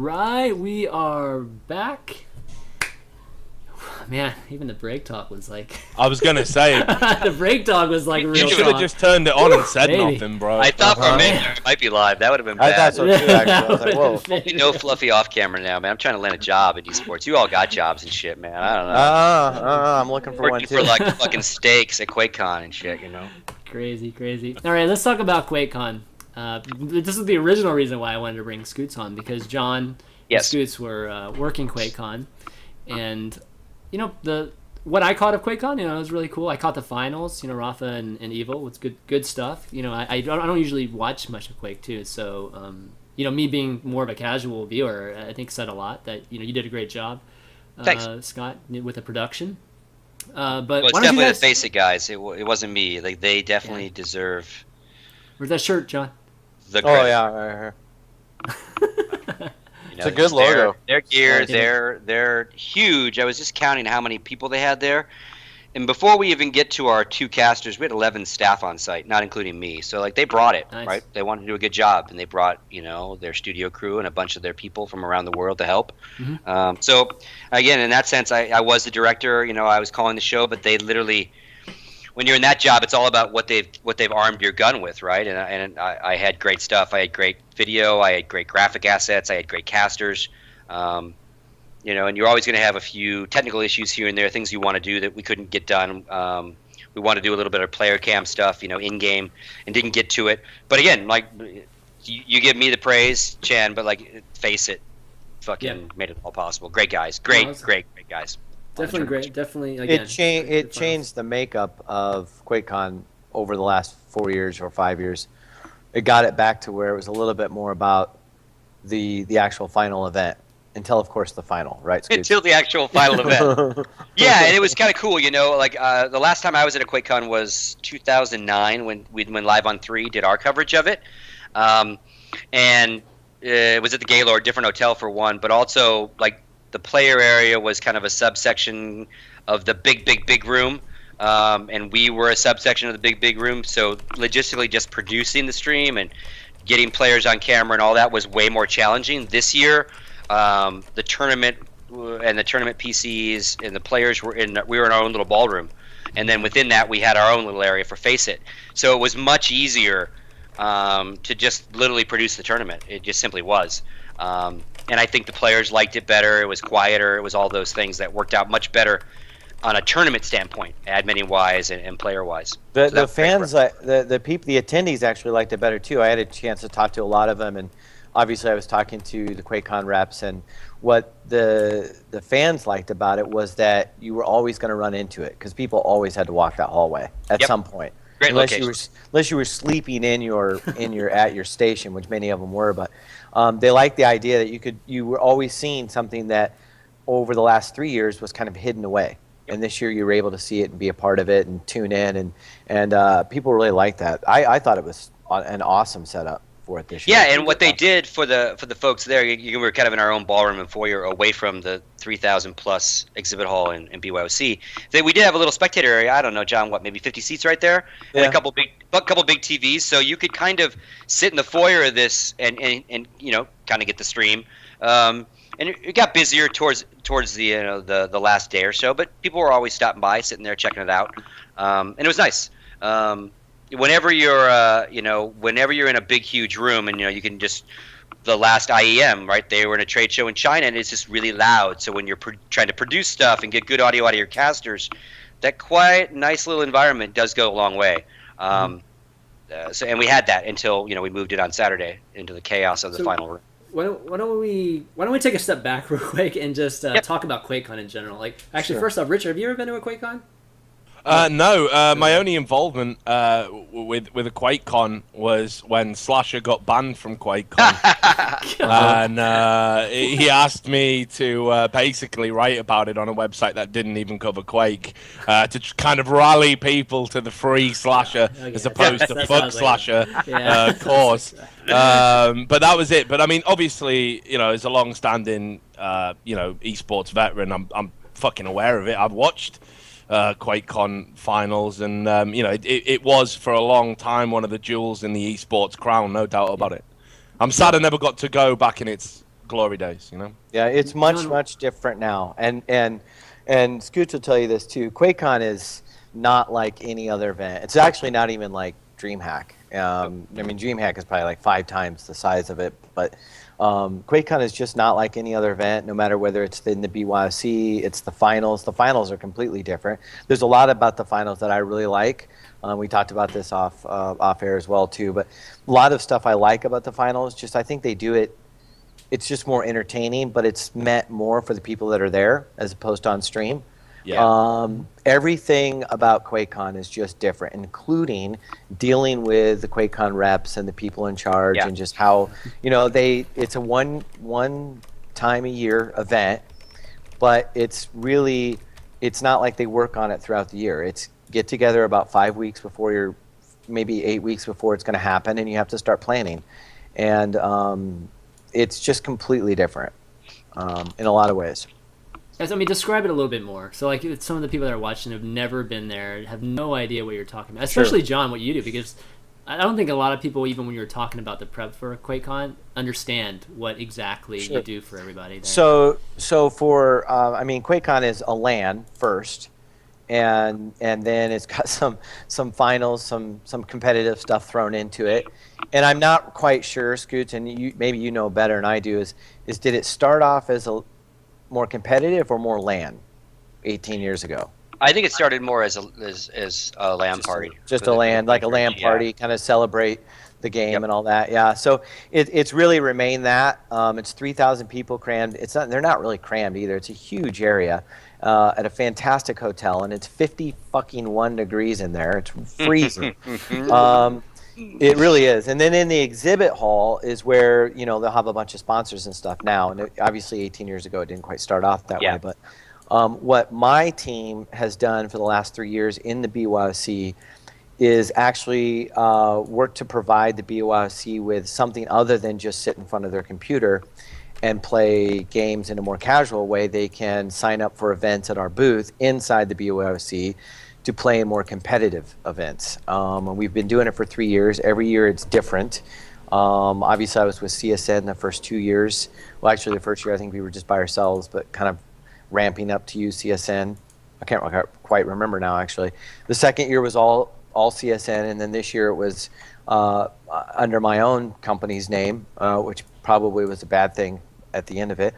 right, we are back. Man, even the break talk was like... I was going to say... the break talk was like real You should have just turned it on and said nothing, bro. I thought for a minute it might be live. That would have been I bad. thought so too, actually. I was like, whoa. No fluffy off camera now, man. I'm trying to land a job in esports. You all got jobs and shit, man. I don't know. I'm looking for one Working too. for like fucking steaks at QuakeCon and shit, you know. Crazy. All right, let's talk about QuakeCon. This is the original reason why I wanted to bring Scoots on, because John and Scoots were working QuakeCon, and you know what I caught of QuakeCon, it was really cool. I caught the finals, Rafa and Evil. It's good stuff. I don't usually watch much of Quake too, so me being more of a casual viewer, I think said a lot. That you did a great job, Scott, with the production. But well, it's definitely the face it, guys. It wasn't me. Like they definitely deserve. Where's that shirt, John? Right here. It's a good logo. Their gear, they're huge. I was just counting how many people they had there. And before we even get to our 2 casters, we had 11 staff on site, not including me. So like they brought it, right? They wanted to do a good job, and they brought their studio crew and a bunch of their people from around the world to help. Mm-hmm. So again, in that sense, I was the director. I was calling the show, but they literally, when you're in that job, it's all about what they've armed your gun with, right? And I had great stuff. I had great video. I had great graphic assets. I had great casters. And you're always going to have a few technical issues here and there, things you want to do that we couldn't get done. We want to do a little bit of player cam stuff, in game, and didn't get to it. But again, like you give me the praise, Chan, but like face it, fucking made it all possible. Great guys, great guys. Definitely great. Definitely. Again, it changed the makeup of QuakeCon over the last 4 years or 5 years. It got it back to where it was a little bit more about the actual final event. Until, of course, the final, right? Scoots? Until the actual final event. Yeah, and it was kind of cool, Like the last time I was at a QuakeCon was 2009 when Live on 3 did our coverage of it, and it was at the Gaylord, different hotel for one, but also like the player area was kind of a subsection of the big room, and we were a subsection of the big room. So logistically, just producing the stream and getting players on camera and all that was way more challenging this year. The tournament and the tournament PCs and the players we were in our own little ballroom, and then within that we had our own little area for Face It. So it was much easier to just literally produce the tournament. It just simply was, and I think the players liked it better. It was quieter. It was all those things that worked out much better on a tournament standpoint, admin wise and player wise. The fans, the people, the attendees actually liked it better too. I had a chance to talk to a lot of them, and obviously, I was talking to the QuakeCon reps, and what the fans liked about it was that you were always going to run into it, because people always had to walk that hallway at some point. Great unless you were sleeping in your at your station, which many of them were. But they liked the idea that you were always seeing something that over the last 3 years was kind of hidden away. And this year you were able to see it and be a part of it and tune in, and people really liked that. I thought it was an awesome setup for it this year. Yeah, and what they did for the folks there, you were kind of in our own ballroom and foyer away from the 3,000 plus exhibit hall in BYOC. We did have a little spectator area. I don't know, John, maybe 50 seats right there, and a couple big TVs, so you could kind of sit in the foyer of this and kind of get the stream. And it got busier towards the last day or so, but people were always stopping by, sitting there checking it out, and it was nice. Whenever you're in a big, huge room, and you can just the last IEM, right? They were in a trade show in China, and it's just really loud. So when you're trying to produce stuff and get good audio out of your casters, that quiet, nice little environment does go a long way. And we had that until we moved it on Saturday into the chaos of the final room. Why don't we take a step back real quick and just talk about QuakeCon in general? Like, actually, First off, Richard, have you ever been to a QuakeCon? No, my only involvement with a QuakeCon was when Slasher got banned from QuakeCon, and he asked me to basically write about it on a website that didn't even cover Quake, to kind of rally people to the free Slasher as opposed to fuck Slasher cause. But that was it. But I mean, obviously, as a long-standing, esports veteran, I'm fucking aware of it. I've watched QuakeCon finals, and it was for a long time one of the jewels in the esports crown, no doubt about it. I'm sad I never got to go back in its glory days, you know. Yeah, it's much different now, and Scoots will tell you this too. QuakeCon is not like any other event. It's actually not even like DreamHack. I mean, DreamHack is probably like 5 times the size of it, but QuakeCon is just not like any other event. No matter whether it's in the BYOC, it's the finals. The finals are completely different. There's a lot about the finals that I really like. We talked about this off air as well too, but a lot of stuff I like about the finals. Just I think they do it. It's just more entertaining, but it's meant more for the people that are there as opposed to on stream. Yeah. Everything about QuakeCon is just different, including dealing with the QuakeCon reps and the people in charge, and just how, you know, it's a one time a year event, but it's not like they work on it throughout the year. It's get together about 5 weeks before maybe 8 weeks before it's going to happen, and you have to start planning. And it's just completely different in a lot of ways. Guys, I mean, describe it a little bit more. So, like, some of the people that are watching have never been there, have no idea what you're talking about. Especially John, what you do, because I don't think a lot of people, even when you're talking about the prep for QuakeCon, understand what exactly you do for everybody there. So for I mean, QuakeCon is a LAN first, and then it's got some finals, some competitive stuff thrown into it. And I'm not quite sure, Scoots, and maybe you know better than I do, is did it start off as a more competitive or more LAN 18 years ago? I think it started more as a LAN party. Just a LAN, like a LAN party, kind of celebrate the game and all that. Yeah, so it's really remained that. It's 3,000 people crammed. They're not really crammed either. It's a huge area at a fantastic hotel, and it's 51 degrees in there. It's freezing. It really is. And then in the exhibit hall is where, you know, they'll have a bunch of sponsors and stuff now. And obviously 18 years ago, it didn't quite start off that way. But what my team has done for the last 3 years in the BYOC is actually work to provide the BYOC with something other than just sit in front of their computer and play games in a more casual way. They can sign up for events at our booth inside the BYOC to play in more competitive events. And we've been doing it for 3 years. Every year it's different. Obviously I was with CSN the first 2 years. Well, actually the first year I think we were just by ourselves, but kind of ramping up to use CSN. I can't quite remember now, actually. The second year was all CSN, and then this year it was under my own company's name, which probably was a bad thing at the end of it.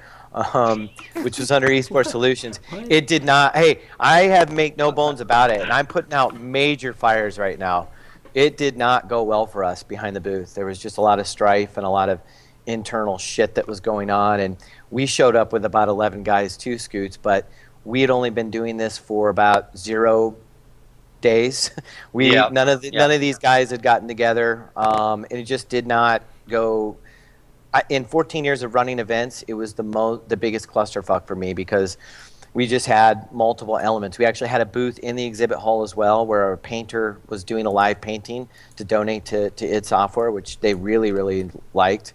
Which was under Esports Solutions. It did not. Hey, I have make no bones about it, and I'm putting out major fires right now. It did not go well for us behind the booth. There was just a lot of strife and a lot of internal shit that was going on, and we showed up with about 11 guys too, Scoots, but we had only been doing this for about 0 days. None of these guys had gotten together, and it just did not go. In 14 years of running events, it was the biggest clusterfuck for me because we just had multiple elements. We actually had a booth in the exhibit hall as well where a painter was doing a live painting to donate to id Software, which they really, really liked.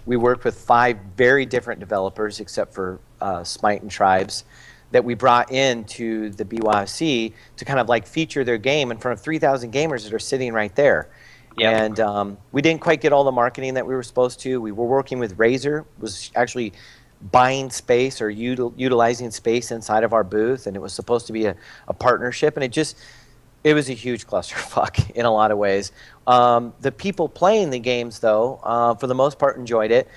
We worked with 5 very different developers except for Smite and Tribes that we brought into the BYOC to kind of like feature their game in front of 3,000 gamers that are sitting right there. Yep. And we didn't quite get all the marketing that we were supposed to. We were working with Razer, was actually buying space or utilizing space inside of our booth, and it was supposed to be a partnership, and it was a huge clusterfuck in a lot of ways. The people playing the games, though, for the most part enjoyed it,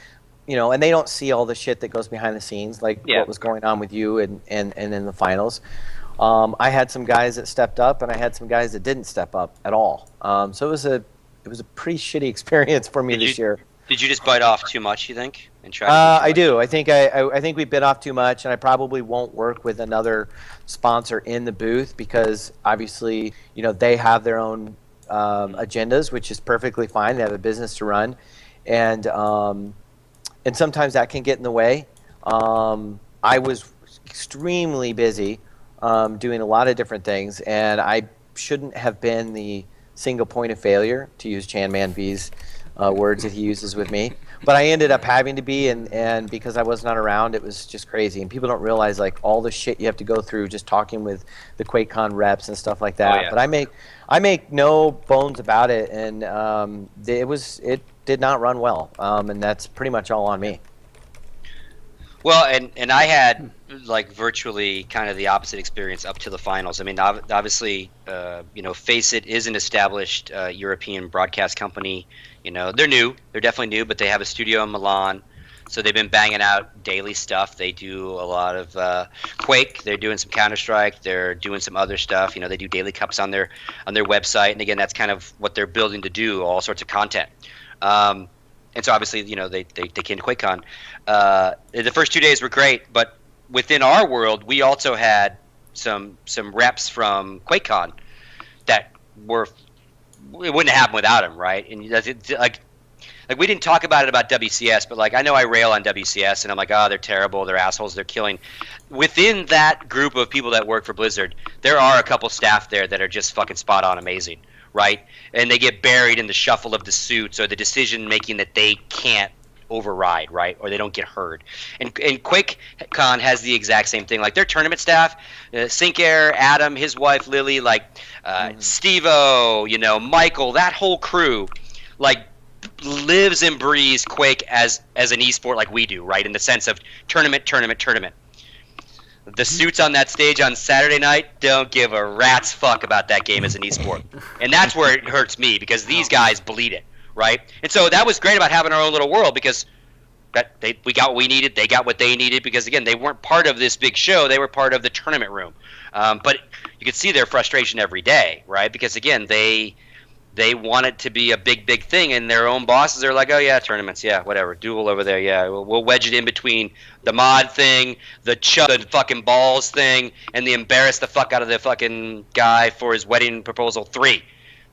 you know, and they don't see all the shit that goes behind the scenes, like what was going on with you and in the finals. I had some guys that stepped up, and I had some guys that didn't step up at all. So it was a pretty shitty experience for me this year. Did you just bite off too much, you think? And try I do. I think we bit off too much, and I probably won't work with another sponsor in the booth because obviously, you know, they have their own agendas, which is perfectly fine. They have a business to run, and sometimes that can get in the way. I was extremely busy doing a lot of different things, and I shouldn't have been the single point of failure, to use Chan Man V's words that he uses with me. But I ended up having to be, and because I was not around, it was just crazy. And people don't realize like all the shit you have to go through just talking with the QuakeCon reps and stuff like that. But I make no bones about it, and did not run well, and that's pretty much all on me. Well, and I had like virtually kind of the opposite experience up to the finals. I mean, obviously, Face It is an established European broadcast company. They're new. They're definitely new, but they have a studio in Milan. So they've been banging out daily stuff. They do a lot of Quake. They're doing some Counter-Strike. They're doing some other stuff. They do daily cups on their website. And again, that's kind of what they're building to do, all sorts of content. And so obviously, they came to QuakeCon. The first 2 days were great, but within our world, we also had some reps from QuakeCon that it wouldn't happen without them, right? And like we didn't talk about it about WCS, but like I know I rail on WCS, and I'm like, oh, they're terrible, they're assholes, they're killing. Within that group of people that work for Blizzard, there are a couple staff there that are just fucking spot on amazing. Right, and they get buried in the shuffle of the suits or the decision making that they can't override, right, or they don't get heard. And QuakeCon has the exact same thing. Like their tournament staff, Sinkair, Adam, his wife Lily, like Steve-O, Michael, that whole crew, like lives and breathes Quake as an esport like we do, right, in the sense of tournament. The suits on that stage on Saturday night don't give a rat's fuck about that game as an esport. And that's where it hurts me, because these guys bleed it, right? And so that was great about having our own little world, because we got what we needed, they got what they needed, because, again, they weren't part of this big show. They were part of the tournament room. But you could see their frustration every day, right? Because, again, they want it to be a big thing, and their own bosses are like, oh, yeah, tournaments, yeah, whatever, duel over there, yeah, we'll wedge it in between the mod thing, the fucking balls thing, and the embarrass the fuck out of the fucking guy for his wedding proposal 3.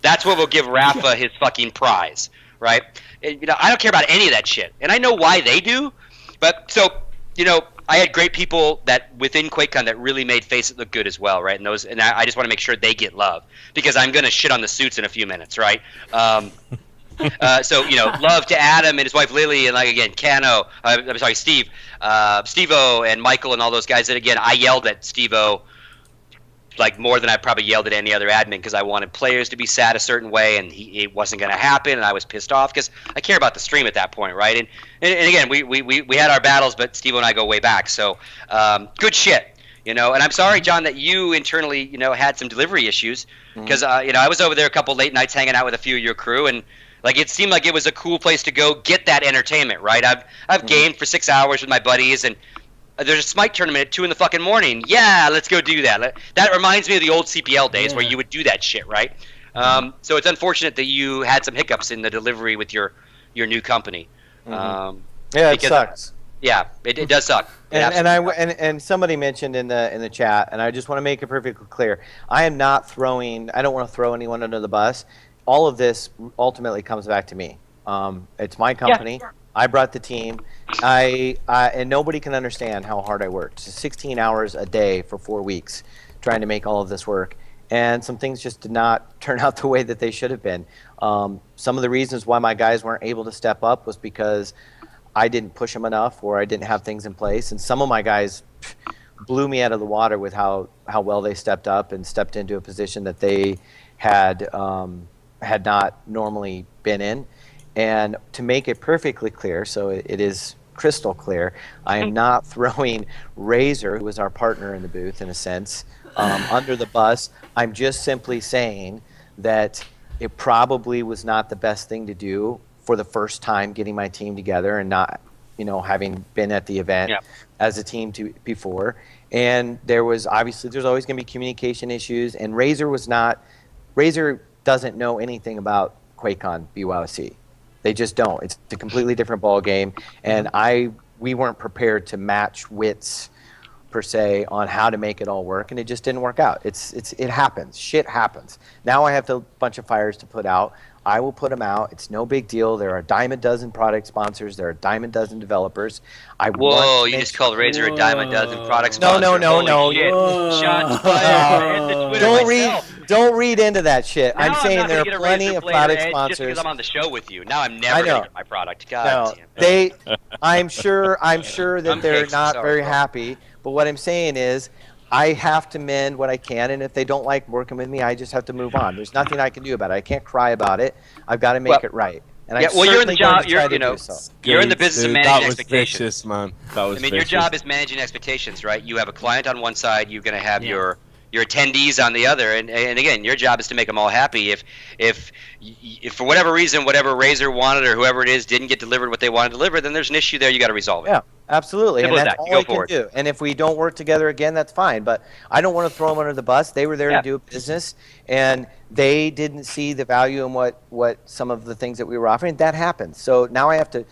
That's what will give Rafa his fucking prize, right? And, I don't care about any of that shit, and I know why they do, but so, I had great people that within QuakeCon that really made Face It look good as well, right? And I just want to make sure they get love, because I'm gonna shit on the suits in a few minutes, right? So love to Adam and his wife Lily, and like again, Steve, Steve-O, and Michael, and all those guys. And again, I yelled at Steve-O like more than I probably yelled at any other admin, because I wanted players to be sad a certain way, and it wasn't going to happen, and I was pissed off because I care about the stream at that point, right? And again, we had our battles, but Steve and I go way back, so good shit, And I'm sorry, John, that you internally, had some delivery issues, because I was over there a couple late nights hanging out with a few of your crew, and like it seemed like it was a cool place to go get that entertainment, right? I've gamed for 6 hours with my buddies, and there's a Smite tournament at 2 in the fucking morning. Yeah, let's go do that. That reminds me of the old CPL days where you would do that shit, right? So it's unfortunate that you had some hiccups in the delivery with your new company. Yeah, it sucks. Yeah, it does suck. And somebody mentioned in the chat, and I just want to make it perfectly clear. I don't want to throw anyone under the bus. All of this ultimately comes back to me. It's my company. Yeah. I brought the team. And nobody can understand how hard I worked. 16 hours a day for 4 weeks trying to make all of this work. And some things just did not turn out the way that they should have been. Some of the reasons why my guys weren't able to step up was because I didn't push them enough, or I didn't have things in place. And some of my guys blew me out of the water with how well they stepped up and stepped into a position that they had not normally been in. And to make it perfectly clear, so it is crystal clear, I am not throwing Razor, who was our partner in the booth in a sense, under the bus. I'm just simply saying that it probably was not the best thing to do for the first time getting my team together and not, having been at the event as a team before. And there's always going to be communication issues, and Razor doesn't know anything about QuakeCon BYOC. They just don't. It's a completely different ball game, and we weren't prepared to match wits per se on how to make it all work, and it just didn't work out. It happens. Shit happens. Now I have a bunch of fires to put out. I will put them out. It's no big deal. There are a dime a dozen product sponsors. There are a dime a dozen developers. Whoa, you just called Razor a dime a dozen product sponsors. No. Shots fired. Don't read into that shit. I'm saying there are plenty of product sponsors. Just because I'm on the show with you. Now I'm never going to get my product. God damn. I'm sure that they're not very happy. But what I'm saying is, I have to mend what I can, and if they don't like working with me, I just have to move on. There's nothing I can do about it. I can't cry about it. I've got to make it right. And yeah, well, you're in the job. You're in the business of managing expectations. That was vicious, man. That was your job is managing expectations, right? You have a client on one side. You're going to have your attendees on the other, and again, your job is to make them all happy. If for whatever reason, whatever Razer wanted or whoever it is didn't get delivered what they wanted to deliver, then there's an issue there. You got to resolve it. Yeah, absolutely. Simple and as that's that. all I can do. And if we don't work together again, that's fine. But I don't want to throw them under the bus. They were there to do business, and they didn't see the value in what some of the things that we were offering. That happened. So now I have to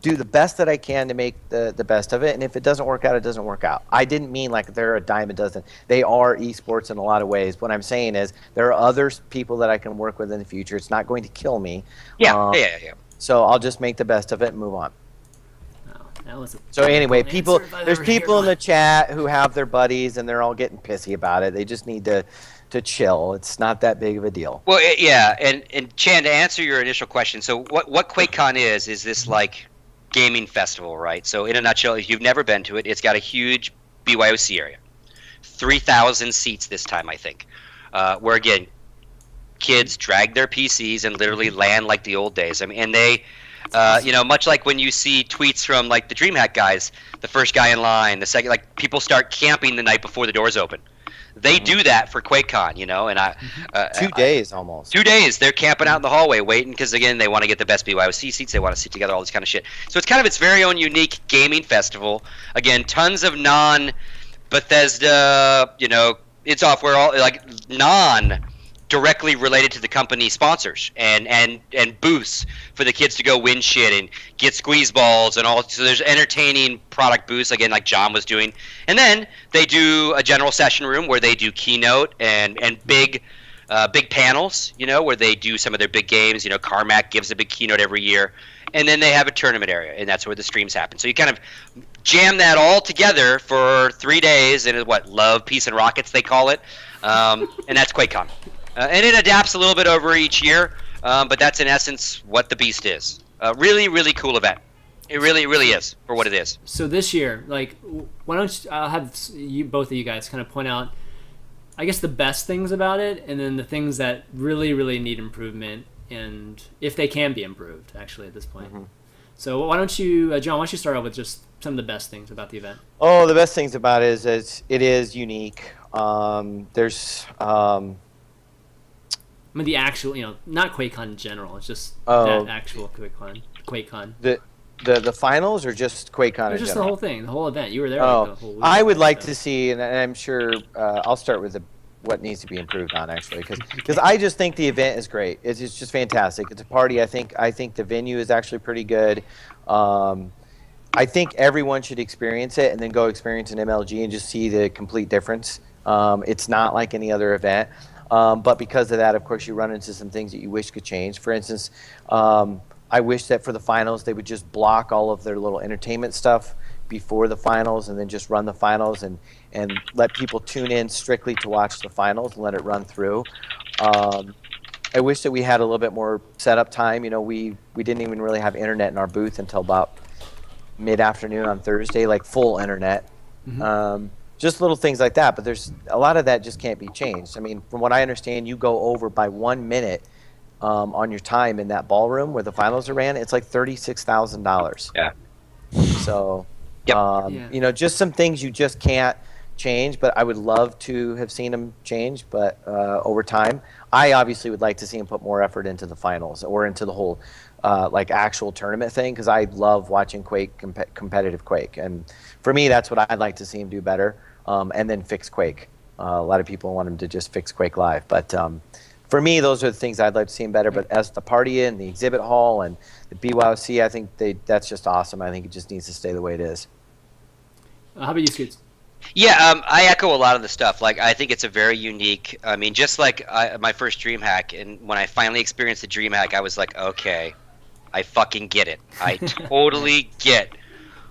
do the best that I can to make the best of it. And if it doesn't work out, it doesn't work out. I didn't mean like they're a dime a dozen. They are esports in a lot of ways. What I'm saying is there are other people that I can work with in the future. It's not going to kill me. Yeah. So I'll just make the best of it and move on. So anyway, there's people in the chat who have their buddies and they're all getting pissy about it. They just need to chill. It's not that big of a deal. Well, and Chan, to answer your initial question, so what QuakeCon is this like gaming festival, right? So in a nutshell, if you've never been to it, it's got a huge BYOC area, 3,000 seats this time, I think, where again, kids drag their PCs and literally land like the old days. I mean, and they. Much like when you see tweets from like the DreamHack guys, the first guy in line, the second, like people start camping the night before the doors open. They do that for QuakeCon, and 2 days almost. 2 days they're camping out in the hallway waiting because again they want to get the best BYOC seats. They want to sit together, all this kind of shit. So it's kind of its very own unique gaming festival. Again, tons of non-Bethesda, id Software, all like directly related to the company sponsors and booths for the kids to go win shit and get squeeze balls and all. So there's entertaining product booths, again, like John was doing. And then they do a general session room where they do keynote and big panels, where they do some of their big games. Carmack gives a big keynote every year. And then they have a tournament area, and that's where the streams happen. So you kind of jam that all together for 3 days, and Love, Peace, and Rockets, they call it. And that's QuakeCon. And it adapts a little bit over each year, but that's in essence what the beast is. Really, really cool event. It really, really is for what it is. So this year, why don't I'll have both of you guys kind of point out, I guess, the best things about it, and then the things that really, really need improvement, and if they can be improved, actually, at this point. Mm-hmm. So why don't you, John, start out with just some of the best things about the event? Oh, the best things about it is it is unique. There's... I mean, the actual, not QuakeCon in general. It's just that actual QuakeCon. The finals or just QuakeCon? Or just the whole thing, the whole event. You were there. Oh, the whole week. I would like to see, and I'm sure I'll start with what needs to be improved on actually, because I just think the event is great. It's just fantastic. It's a party. I think the venue is actually pretty good. I think everyone should experience it and then go experience an MLG and just see the complete difference. It's not like any other event. But because of that, of course, you run into some things that you wish could change. For instance, I wish that for the finals, they would just block all of their little entertainment stuff before the finals and then just run the finals and let people tune in strictly to watch the finals and let it run through. I wish that we had a little bit more setup time. We didn't even really have internet in our booth until about mid-afternoon on Thursday, like full internet. Mm-hmm. Just little things like that, but there's a lot of that just can't be changed. I mean, from what I understand, you go over by 1 minute on your time in that ballroom where the finals are ran. It's like $36,000. Yeah. So, just some things you just can't change. But I would love to have seen them change. But over time, I obviously would like to see them put more effort into the finals or into the whole actual tournament thing, because I love watching competitive Quake, and for me, that's what I'd like to see him do better. And then fix Quake. A lot of people want him to just fix Quake Live, but for me, those are the things I'd like to see him better. But as the party and the exhibit hall and the BYOC, I think that's just awesome. I think it just needs to stay the way it is. How about you, Scoots? Yeah, I echo a lot of the stuff. I think it's a very unique. I mean, just like my first DreamHack, and when I finally experienced the DreamHack, I was like, okay, I fucking get it. I totally get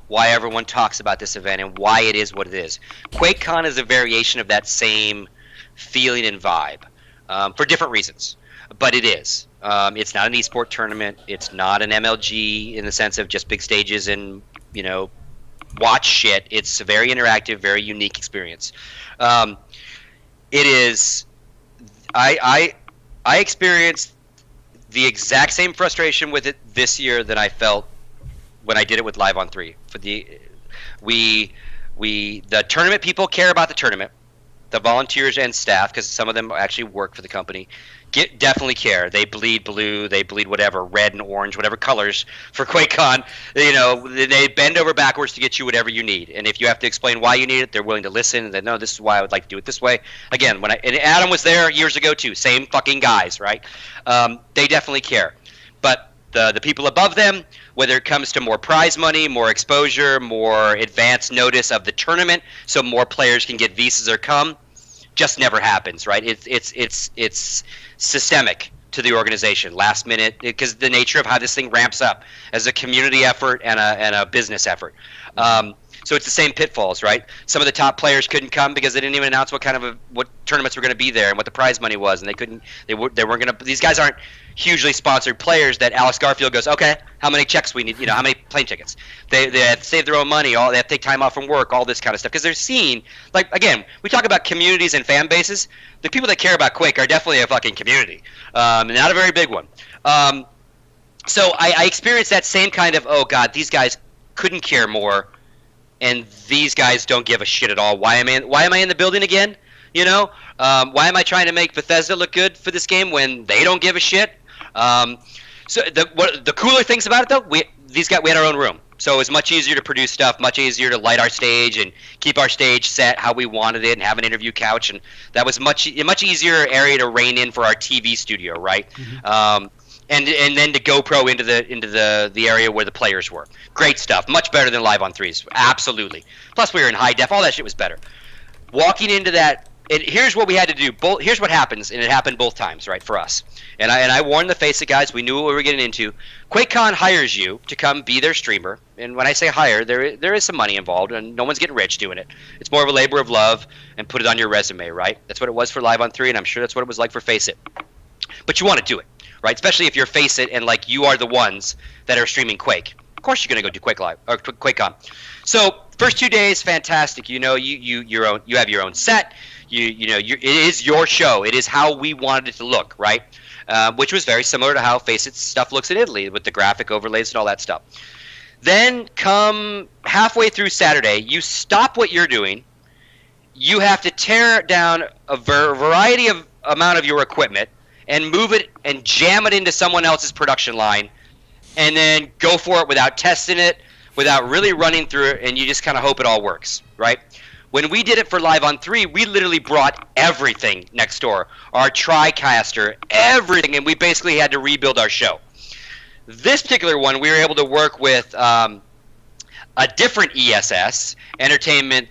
why everyone talks about this event and why it is what it is. QuakeCon is a variation of that same feeling and vibe for different reasons, but it is. It's not an esport tournament. It's not an MLG in the sense of just big stages and watch shit. It's a very interactive, very unique experience. It is. I experienced the exact same frustration with it this year that I felt when I did it with Live on 3. For the tournament people care about the tournament. The volunteers and staff, because some of them actually work for the company, definitely care. They bleed blue, they bleed whatever, red and orange, whatever colors for QuakeCon. You know, they bend over backwards to get you whatever you need. And if you have to explain why you need it, they're willing to listen. And they know this is why I would like to do it this way. Again, and Adam was there years ago too. Same fucking guys, right? They definitely care. But the people above them, whether it comes to more prize money, more exposure, more advance notice of the tournament, so more players can get visas or come, just never happens, right? It's systemic to the organization, last minute, because the nature of how this thing ramps up as a community effort and a business effort. So it's the same pitfalls, right? Some of the top players couldn't come because they didn't even announce what tournaments were going to be there and what the prize money was, and they weren't going to. These guys aren't hugely sponsored players that Alex Garfield goes, okay, how many checks we need? You know, how many plane tickets? They have to save their own money. They have to take time off from work. All this kind of stuff because they're seen. Like again, we talk about communities and fan bases. The people that care about Quake are definitely a fucking community, not a very big one. So I experienced that same kind of, oh god, these guys couldn't care more. And these guys don't give a shit at all. Why am I in the building again? You know, why am I trying to make Bethesda look good for this game when they don't give a shit? So the cooler things about it though, we had our own room, so it was much easier to produce stuff, much easier to light our stage and keep our stage set how we wanted it, and have an interview couch, and that was a much easier area to rein in for our TV studio, right? Mm-hmm. And then to GoPro into the area where the players were. Great stuff. Much better than Live on 3s. Absolutely. Plus we were in high def. All that shit was better. Walking into that, here's what we had to do. Here's what happens, and it happened both times, right, for us. And I warned the Face It guys. We knew what we were getting into. QuakeCon hires you to come be their streamer. And when I say hire, there is some money involved, and no one's getting rich doing it. It's more of a labor of love, and put it on your resume, right? That's what it was for Live on 3, and I'm sure that's what it was like for Face It. But you want to do it. Right, especially if you're Face It and like you are the ones that are streaming Quake. Of course, you're gonna go do Quake Live or QuakeCon. So first 2 days, fantastic. You know, you have your own set. It is your show. It is how we wanted it to look, right? Which was very similar to how Face It stuff looks in Italy with the graphic overlays and all that stuff. Then come halfway through Saturday, you stop what you're doing. You have to tear down a variety of amount of your equipment and move it and jam it into someone else's production line, and then go for it without testing it, without really running through it, and you just kind of hope it all works, right? When we did it for Live on 3, we literally brought everything next door, our TriCaster, everything, and we basically had to rebuild our show. This particular one, we were able to work with a different ESS, Entertainment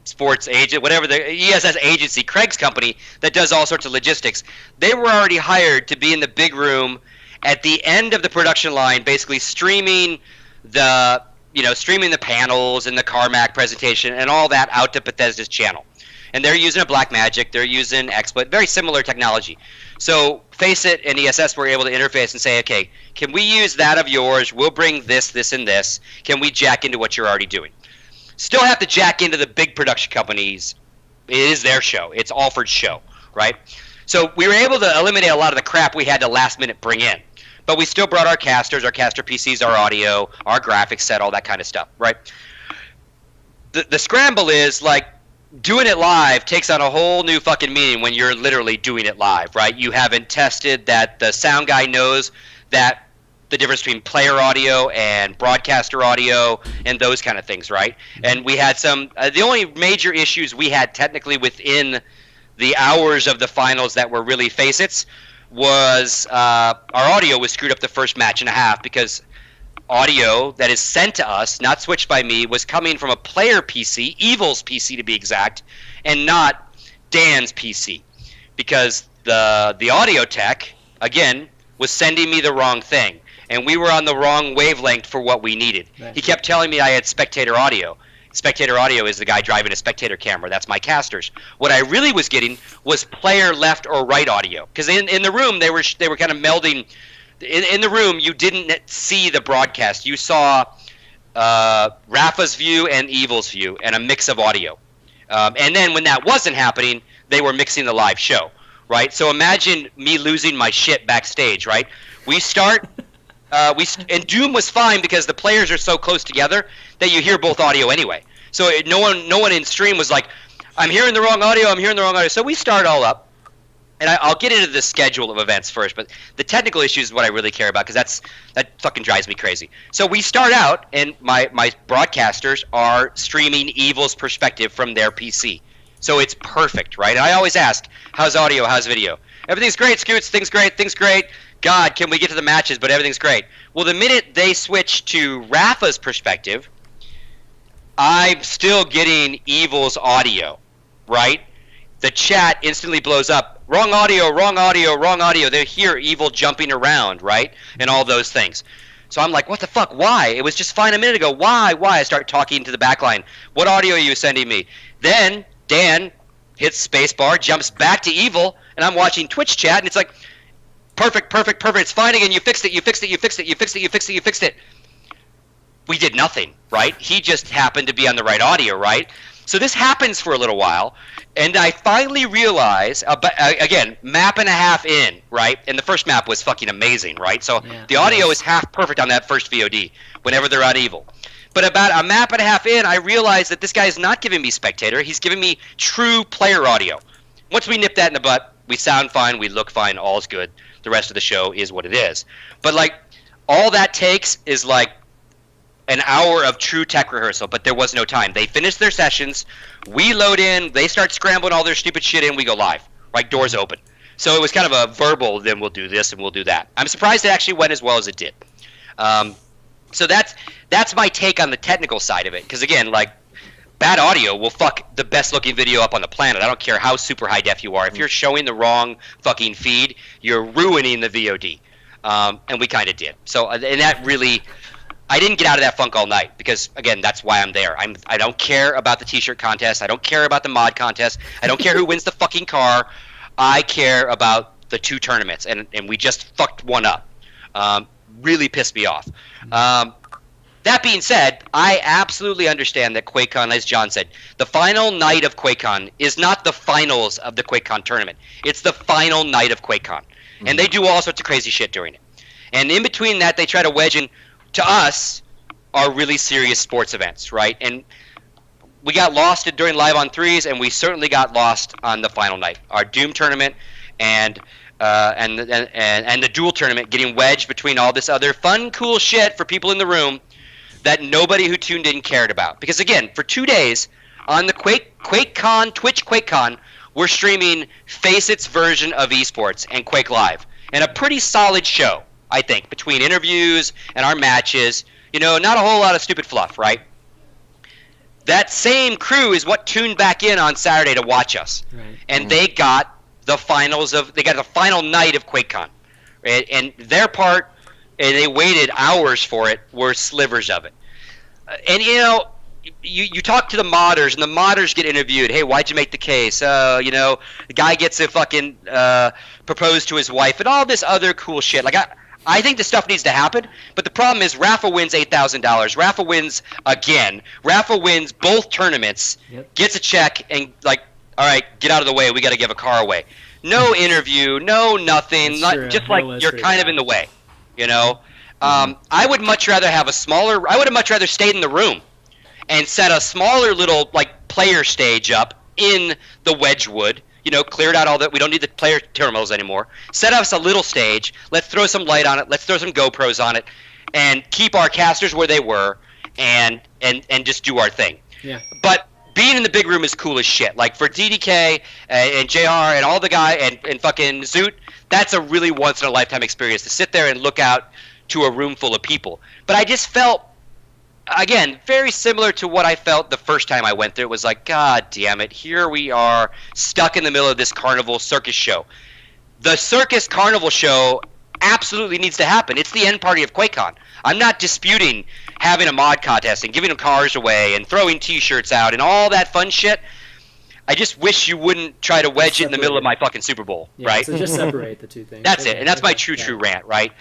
Sports Agent, whatever the ESS agency, Craig's company, that does all sorts of logistics. They were already hired to be in the big room at the end of the production line, basically streaming the panels and the Carmack presentation and all that out to Bethesda's channel. And they're using a Blackmagic, they're using XSplit, very similar technology. So Face It and ESS were able to interface and say, okay, can we use that of yours? We'll bring this, this, and this. Can we jack into what you're already doing? Still have to jack into the big production companies. It is their show. It's Alfred's show, right? So we were able to eliminate a lot of the crap we had to last minute bring in. But we still brought our casters, our caster PCs, our audio, our graphics set, all that kind of stuff, right? The scramble is, like, doing it live takes on a whole new fucking meaning when you're literally doing it live, right? You haven't tested that the sound guy knows that the difference between player audio and broadcaster audio and those kind of things, right? And we had some the only major issues we had technically within the hours of the finals that were really Face It's was our audio was screwed up the first match and a half, because audio that is sent to us, not switched by me, was coming from a player PC, Evil's PC to be exact, and not Dan's PC, because the audio tech, again, was sending me the wrong thing. And we were on the wrong wavelength for what we needed. Right. He kept telling me I had spectator audio. Spectator audio is the guy driving a spectator camera. That's my casters. What I really was getting was player left or right audio. Because in the room, they were kind of melding. In the room, you didn't see the broadcast. You saw Rafa's view and Evil's view and a mix of audio. And then when that wasn't happening, they were mixing the live show. Right? So imagine me losing my shit backstage, right? We start. And Doom was fine because the players are so close together that you hear both audio anyway. So no one in stream was like, I'm hearing the wrong audio. So we start all up. And I'll get into the schedule of events first, but the technical issues is what I really care about because that fucking drives me crazy. So we start out, and my broadcasters are streaming Evil's perspective from their PC. So it's perfect, right? And I always ask, how's audio, how's video? Everything's great, Scoots, things great. God, can we get to the matches, but everything's great. Well, the minute they switch to Rafa's perspective, I'm still getting Evil's audio, right? The chat instantly blows up. Wrong audio. They hear Evil jumping around, right? And all those things. So I'm like, what the fuck? Why? It was just fine a minute ago. Why? I start talking to the backline. What audio are you sending me? Then Dan hits spacebar, jumps back to Evil, and I'm watching Twitch chat, and it's like, perfect. It's fine again. You fixed it. We did nothing, right? He just happened to be on the right audio, right? So this happens for a little while, and I finally realize, again, map and a half in, right? And the first map was fucking amazing, right? So the audio is half perfect on that first VOD whenever they're on Evil. But about a map and a half in, I realized that this guy is not giving me spectator. He's giving me true player audio. Once we nip that in the butt, we sound fine, we look fine, all's good. The rest of the show is what it is. But, like, all that takes is, like, an hour of true tech rehearsal, but there was no time. They finish their sessions, we load in, they start scrambling all their stupid shit in, we go live. Right, doors open. So it was kind of a verbal, then we'll do this and we'll do that. I'm surprised it actually went as well as it did. So that's my take on the technical side of it. Because again, like, bad audio will fuck the best looking video up on the planet. I don't care how super high def you are. If you're showing the wrong fucking feed, you're ruining the VOD. And we kind of did. So, and that really, I didn't get out of that funk all night because, again, that's why I'm there. I don't care about the t-shirt contest. I don't care about the mod contest. I don't care who wins the fucking car. I care about the two tournaments, and we just fucked one up. Really pissed me off. That being said, I absolutely understand that QuakeCon, as John said, the final night of QuakeCon is not the finals of the QuakeCon tournament. It's the final night of QuakeCon. And they do all sorts of crazy shit during it. And in between that, they try to wedge in, to us, are really serious sports events, right? And we got lost during Live on Threes, and we certainly got lost on the final night. Our Doom tournament and the Duel tournament getting wedged between all this other fun, cool shit for people in the room that nobody who tuned in cared about. Because again, for 2 days on the QuakeCon, Twitch QuakeCon, we're streaming Facet's version of esports and Quake Live. And a pretty solid show, I think, between interviews and our matches. You know, not a whole lot of stupid fluff, right? That same crew is what tuned back in on Saturday to watch us. Right. And they got the final night of QuakeCon. Right? And their part, and they waited hours for it, were slivers of it. And, you know, you talk to the modders, and the modders get interviewed. Hey, why'd you make the case? You know, the guy gets to fucking propose to his wife and all this other cool shit. Like, I think this stuff needs to happen, but the problem is Rafa wins $8,000. Rafa wins again. Rafa wins both tournaments, gets a check, and, like, all right, get out of the way. We got to give a car away. No interview, no nothing. Just like you're kind of in the way. You know, I would much rather have I would have much rather stayed in the room and set a smaller little, like, player stage up in the Wedgwood. You know, cleared out all that. We don't need the player terminals anymore. Set us a little stage. Let's throw some light on it. Let's throw some GoPros on it, and keep our casters where they were, and just do our thing. Yeah. But being in the big room is cool as shit. Like, for DDK and JR and all the guy and fucking Zoot, that's a really once-in-a-lifetime experience to sit there and look out to a room full of people. But I just felt, again, very similar to what I felt the first time I went there. It was like, God damn it, here we are stuck in the middle of this carnival circus show. The circus carnival show absolutely needs to happen. It's the end party of QuakeCon. I'm not disputing having a mod contest and giving them cars away and throwing t-shirts out and all that fun shit. I just wish you wouldn't try to wedge it in the middle of my fucking Super Bowl, right? So just separate the two things. That's it, and that's my true rant, right?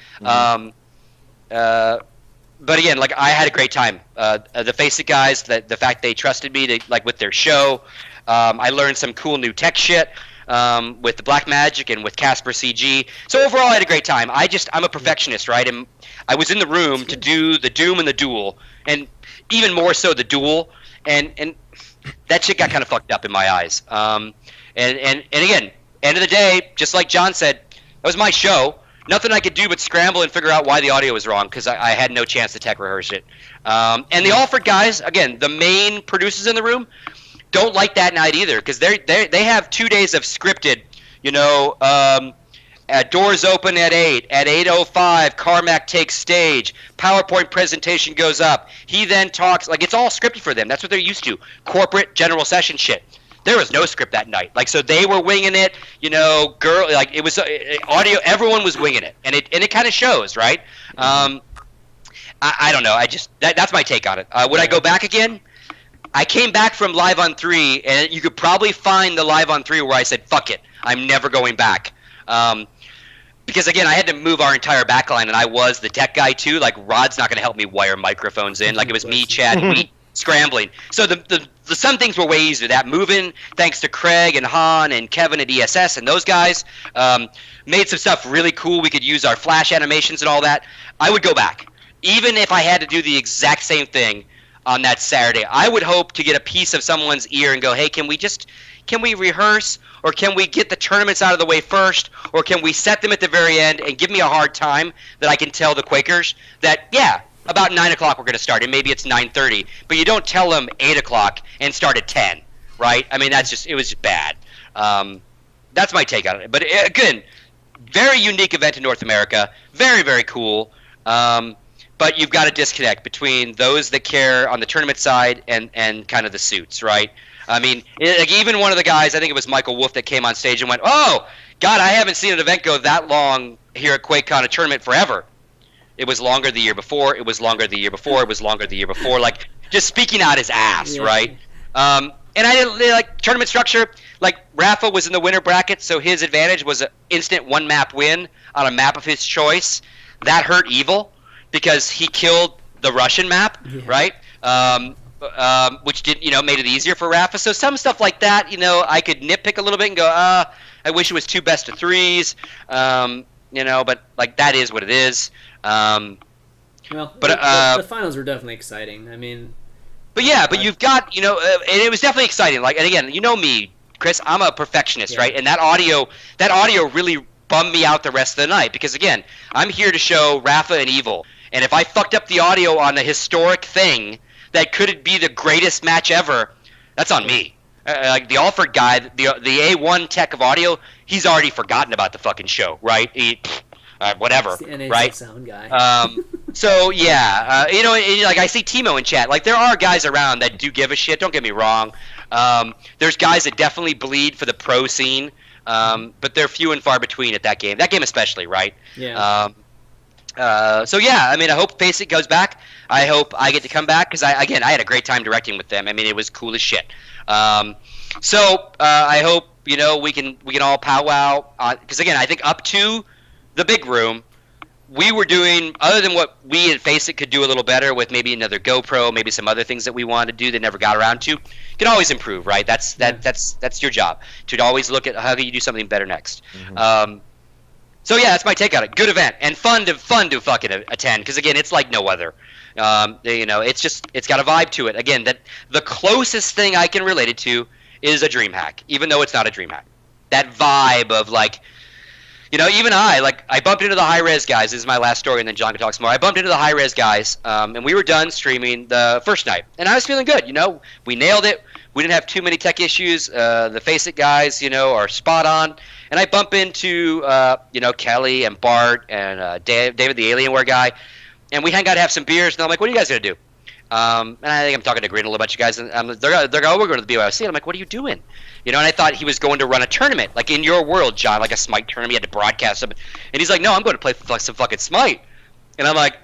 But again, like, I had a great time. The Faceit guys, the fact they trusted me to, like, with their show. I learned some cool new tech shit. with the Black Magic and with Casper CG. So overall, I had a great time. I'm a perfectionist, right? And I was in the room to do the Doom and the Duel, and even more so the Duel, and that shit got kind of fucked up in my eyes. And again, end of the day, just like John said, that was my show. Nothing I could do but scramble and figure out why the audio was wrong because I had no chance to tech rehearse it. And the Alfred guys, again, the main producers in the room, don't like that night either because they have 2 days of scripted, doors open at 8. At 8:05, Carmack takes stage. PowerPoint presentation goes up. He then talks. Like, it's all scripted for them. That's what they're used to. Corporate general session shit. There was no script that night. Like, so they were winging it, it was audio. Everyone was winging it. And it kind of shows, right? I don't know. That's my take on it. Would I go back again? I came back from Live on 3, and you could probably find the Live on 3 where I said, fuck it. I'm never going back. Because, again, I had to move our entire backline, and I was the tech guy, too. Like, Rod's not going to help me wire microphones in. Like, it was me, Chad, me scrambling. So the some things were way easier. That moving, thanks to Craig and Han and Kevin at ESS and those guys, made some stuff really cool. We could use our flash animations and all that. I would go back. Even if I had to do the exact same thing on that Saturday, I would hope to get a piece of someone's ear and go, hey, can we rehearse, or can we get the tournaments out of the way first, or can we set them at the very end and give me a hard time that I can tell the Quakers that, yeah, about 9 o'clock we're going to start, and maybe it's 9:30, but you don't tell them 8 o'clock and start at 10, right? I mean, it was just bad. That's my take on it. But again, very unique event in North America, very, very cool. But you've got a disconnect between those that care on the tournament side and kind of the suits, right? I mean, even one of the guys, I think it was Michael Wolf, that came on stage and went, oh, God, I haven't seen an event go that long here at QuakeCon, a tournament forever. It was longer the year before. It was longer the year before. It was longer the year before. Like, just speaking out his ass, right? And I didn't like tournament structure. Like, Rafa was in the winner bracket, so his advantage was an instant one-map win on a map of his choice. That hurt Evil because he killed the Russian map, right? Which did, made it easier for Rafa. So some stuff like that, I could nitpick a little bit and go, I wish it was 2 best of 3s, but like that is what it is. The finals were definitely exciting. I mean, but you've got, and it was definitely exciting. Like, and again, me, Chris, I'm a perfectionist, right? And that audio really bummed me out the rest of the night because, again, I'm here to show Rafa and Evil, and if I fucked up the audio on a historic thing that could be the greatest match ever, that's on me. Like the Alfred guy, the A1 tech of audio, he's already forgotten about the fucking show, right? Whatever, right? Sound guy. So yeah, like I see Timo in chat. Like there are guys around that do give a shit. Don't get me wrong. There's guys that definitely bleed for the pro scene, but they're few and far between at that game. That game especially, right? Yeah. So yeah, I mean, I hope Faceit goes back. I hope I get to come back because I had a great time directing with them. I mean, it was cool as shit. So I hope we can all powwow because again, I think up to the big room, we were doing other than what we at Faceit could do a little better with maybe another GoPro, maybe some other things that we wanted to do that never got around to. You can always improve, right? That's your job to always look at how can you do something better next. Mm-hmm. So yeah, that's my take on it. Good event and fun to fucking attend because again, it's like no other. It's got a vibe to it. Again, that the closest thing I can relate it to is a DreamHack, even though it's not a DreamHack. That vibe of like, even I bumped into the high-res guys. This is my last story, and then John can talk some more. I bumped into the high-res guys, and we were done streaming the first night, and I was feeling good. We nailed it. We didn't have too many tech issues. The Faceit guys, are spot on. And I bump into, Kelly and Bart and David the Alienware guy, and we hang out to have some beers. And I'm like, what are you guys going to do? And I think I'm talking to Green, a little bunch of guys, and they're going, oh, we're going to the BYOC. And I'm like, what are you doing? And I thought he was going to run a tournament, like in your world, John, like a Smite tournament. He had to broadcast something. And he's like, no, I'm going to play some fucking Smite. And I'm like,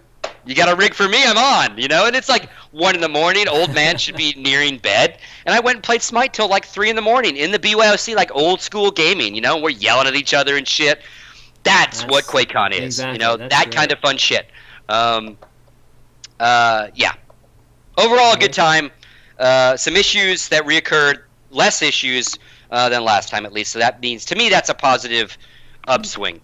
you got a rig for me? I'm on, And it's like 1 in the morning. Old man should be nearing bed. And I went and played Smite till like 3 in the morning in the BYOC, like old school gaming, We're yelling at each other and shit. That's what QuakeCon is, exactly, that kind of fun shit. Yeah. Overall, a good time. Some issues that reoccurred, less issues. than last time, at least. So that means, to me, that's a positive upswing.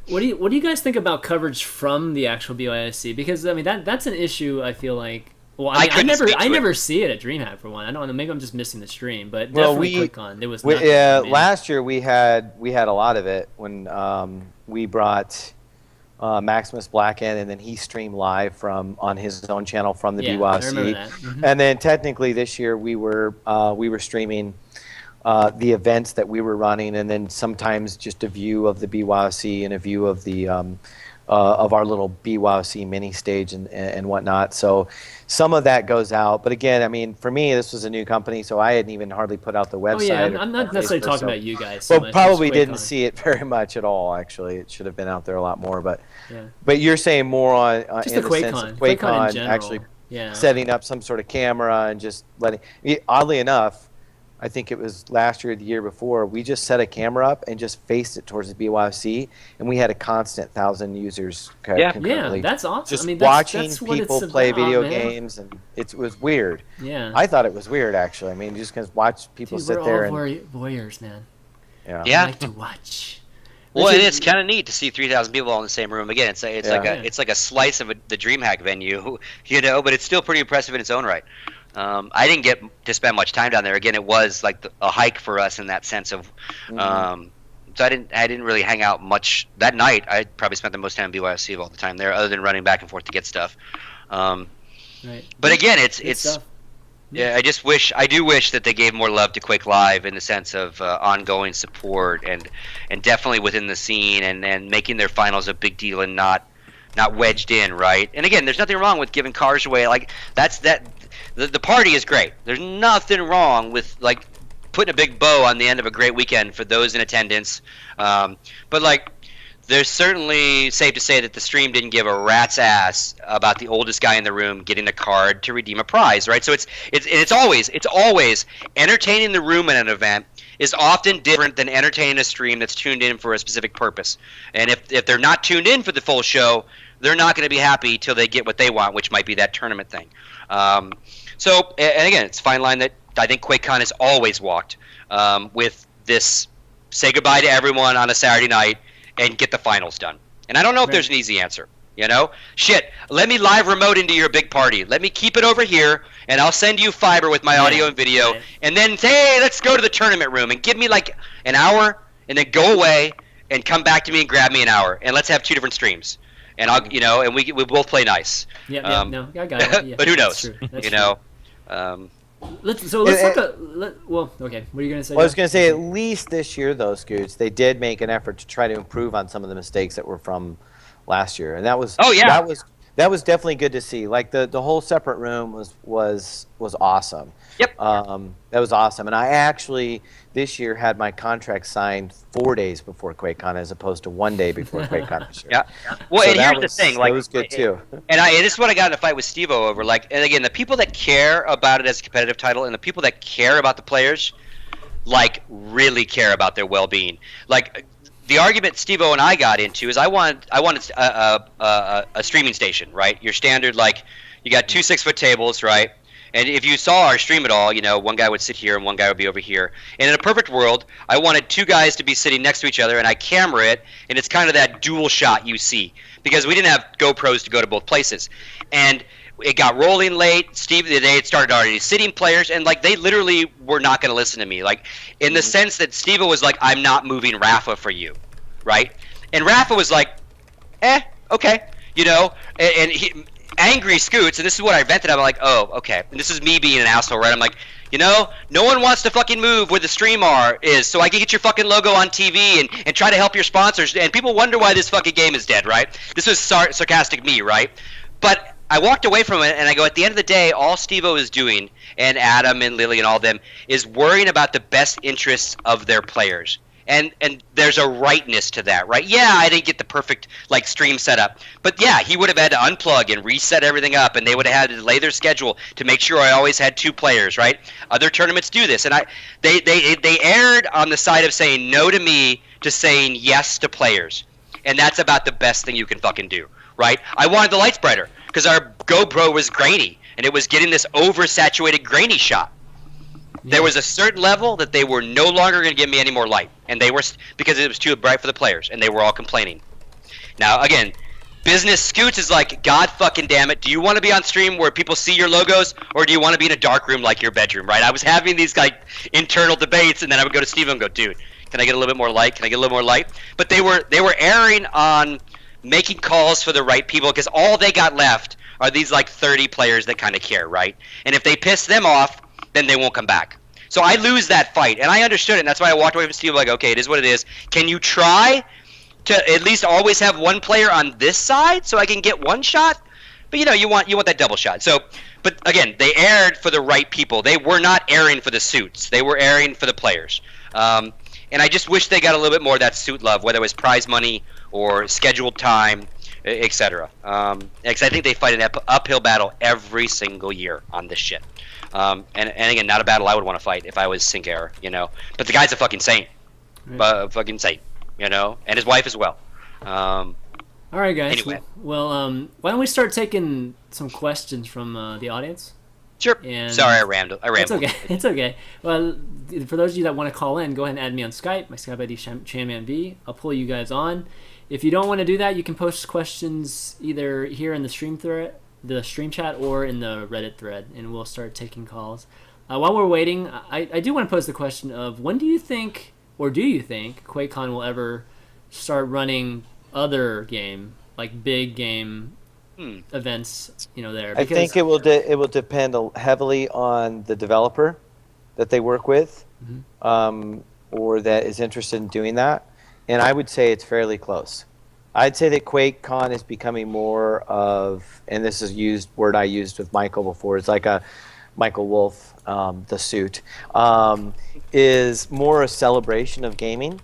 What do you guys think about coverage from the actual BYOC? Because I mean that's an issue. I feel like. Well, I never see it at DreamHack for one. I don't know. Maybe I'm just missing the stream, but definitely QuakeCon. There was last year we had a lot of it when we brought Maximus Black in, and then he streamed live on his own channel from the BYOC. I remember that. Mm-hmm. And then technically this year we were streaming the events that we were running, and then sometimes just a view of the BYOC and a view of the of our little BYOC mini stage and whatnot. So some of that goes out. But again, I mean, for me, this was a new company, so I hadn't even hardly put out the website. Oh, yeah, I'm not necessarily talking about you guys. Well, probably didn't see it very much at all, actually. It should have been out there a lot more. But you're saying more on just in the the sense of QuakeCon actually setting up some sort of camera and just letting. Oddly enough, I think it was last year or the year before, we just set a camera up and just faced it towards the BYOC, and we had a constant 1,000 users concurrently. Yeah, that's awesome. Just I mean, watching that's what people it's play about, video man. games, and it was weird. Yeah. I thought it was weird, actually. I mean, just because watch people sit there we're all and voyeurs, man. Yeah. We like to watch. Well, and it's kind of neat to see 3,000 people all in the same room again. It's like a slice of the DreamHack venue, but it's still pretty impressive in its own right. I didn't get to spend much time down there. Again, it was like a hike for us in that sense of. So I didn't really hang out much that night. I probably spent the most time in BYOC of all the time there, other than running back and forth to get stuff. Right. But again, it's. Yeah, I do wish that they gave more love to Quake Live in the sense of ongoing support and definitely within the scene and making their finals a big deal and not wedged in, right? And again, there's nothing wrong with giving cars away. Like the party is great. There's nothing wrong with like putting a big bow on the end of a great weekend for those in attendance. But like, there's certainly safe to say that the stream didn't give a rat's ass about the oldest guy in the room getting a card to redeem a prize, right? So it's always entertaining the room at an event is often different than entertaining a stream that's tuned in for a specific purpose. And if they're not tuned in for the full show, they're not going to be happy till they get what they want, which might be that tournament thing. So, and again, it's a fine line that I think QuakeCon has always walked with this say goodbye to everyone on a Saturday night and get the finals done. And I don't know if there's an easy answer. Shit, let me live remote into your big party. Let me keep it over here, and I'll send you fiber with my audio and video. And then say, hey, let's go to the tournament room and give me like an hour, and then go away and come back to me and grab me an hour, and let's have 2 different streams. And I'll, and we both play nice. No, I got it. Yeah, but who knows? That's true. Let's talk. Okay. What are you gonna say? Well, I was gonna say at least this year, though, Scoots, they did make an effort to try to improve on some of the mistakes that were from last year, and that was that was definitely good to see. Like the whole separate room was awesome. Yep. That was awesome, and I actually this year had my contract signed 4 days before QuakeCon as opposed to 1 day before QuakeCon this year. Yeah. Well, so and here's the thing, like that was good too. And this is what I got in a fight with Steve-O over. Like, and again, the people that care about it as a competitive title, and the people that care about the players, like really care about their well-being. Like, the argument Steve-O and I got into is I wanted a streaming station, right? Your standard, like, you got 2 6-foot tables, right? And if you saw our stream at all, one guy would sit here and one guy would be over here. And in a perfect world, I wanted 2 guys to be sitting next to each other, and I camera it, and it's kind of that dual shot you see. Because we didn't have GoPros to go to both places. And it got rolling late. They had started already sitting players, and like they literally were not going to listen to me. Like in the sense that Steve was like, I'm not moving Rafa for you, right? And Rafa was like, okay, and he, angry Scoots, and this is what I vented. I'm like, oh, okay. And this is me being an asshole, right? I'm like, no one wants to fucking move where the stream is, so I can get your fucking logo on TV and try to help your sponsors. And people wonder why this fucking game is dead, right? This was sarcastic me, right? But I walked away from it, and I go, at the end of the day, all Steve-O is doing, and Adam and Lily and all them, is worrying about the best interests of their players. And there's a rightness to that, right? Yeah, I didn't get the perfect stream setup, but yeah, he would have had to unplug and reset everything up, and they would have had to lay their schedule to make sure I always had 2 players, right? Other tournaments do this, and they erred on the side of saying no to me to saying yes to players, and that's about the best thing you can fucking do, right? I wanted the lights brighter because our GoPro was grainy, and it was getting this oversaturated grainy shot. There was a certain level that they were no longer going to give me any more light, and they were because it was too bright for the players, and they were all complaining. Now, again, business Scoots is like, God fucking damn it, do you want to be on stream where people see your logos, or do you want to be in a dark room like your bedroom, right? I was having these like internal debates, and then I would go to Steve and go, dude, can I get a little bit more light? Can I get a little more light? But they were erring on making calls for the right people, because all they got left are these like 30 players that kind of care, right? And if they piss them off, then they won't come back. So I lose that fight, and I understood it, and that's why I walked away from Steve like, okay, it is what it is. Can you try to at least always have one player on this side so I can get one shot? But you want that double shot. So, but again, they aired for the right people. They were not airing for the suits. They were airing for the players. And I just wish they got a little bit more of that suit love, whether it was prize money or scheduled time, etc. Because I think they fight an uphill battle every single year on this shit. And again, not a battle I would want to fight if I was Sync Error, But the guy's a fucking saint, fucking saint, and his wife as well. All right, guys. Anyway. Well, why don't we start taking some questions from the audience? Sure. And sorry, I rambled. It's okay. It's okay. Well, for those of you that want to call in, go ahead and add me on Skype. My Skype ID is ChanmanB. I'll pull you guys on. If you don't want to do that, you can post questions either here in the stream thread, the stream chat, or in the Reddit thread, and we'll start taking calls. While we're waiting, I do want to pose the question of when do you think QuakeCon will ever start running other game, like big game events, there? I think it will depend heavily on the developer that they work with, or that is interested in doing that. And I would say it's fairly close. I'd say that QuakeCon is becoming more of, and this is word I used with Michael before, it's like a Michael Wolf, the suit, is more a celebration of gaming,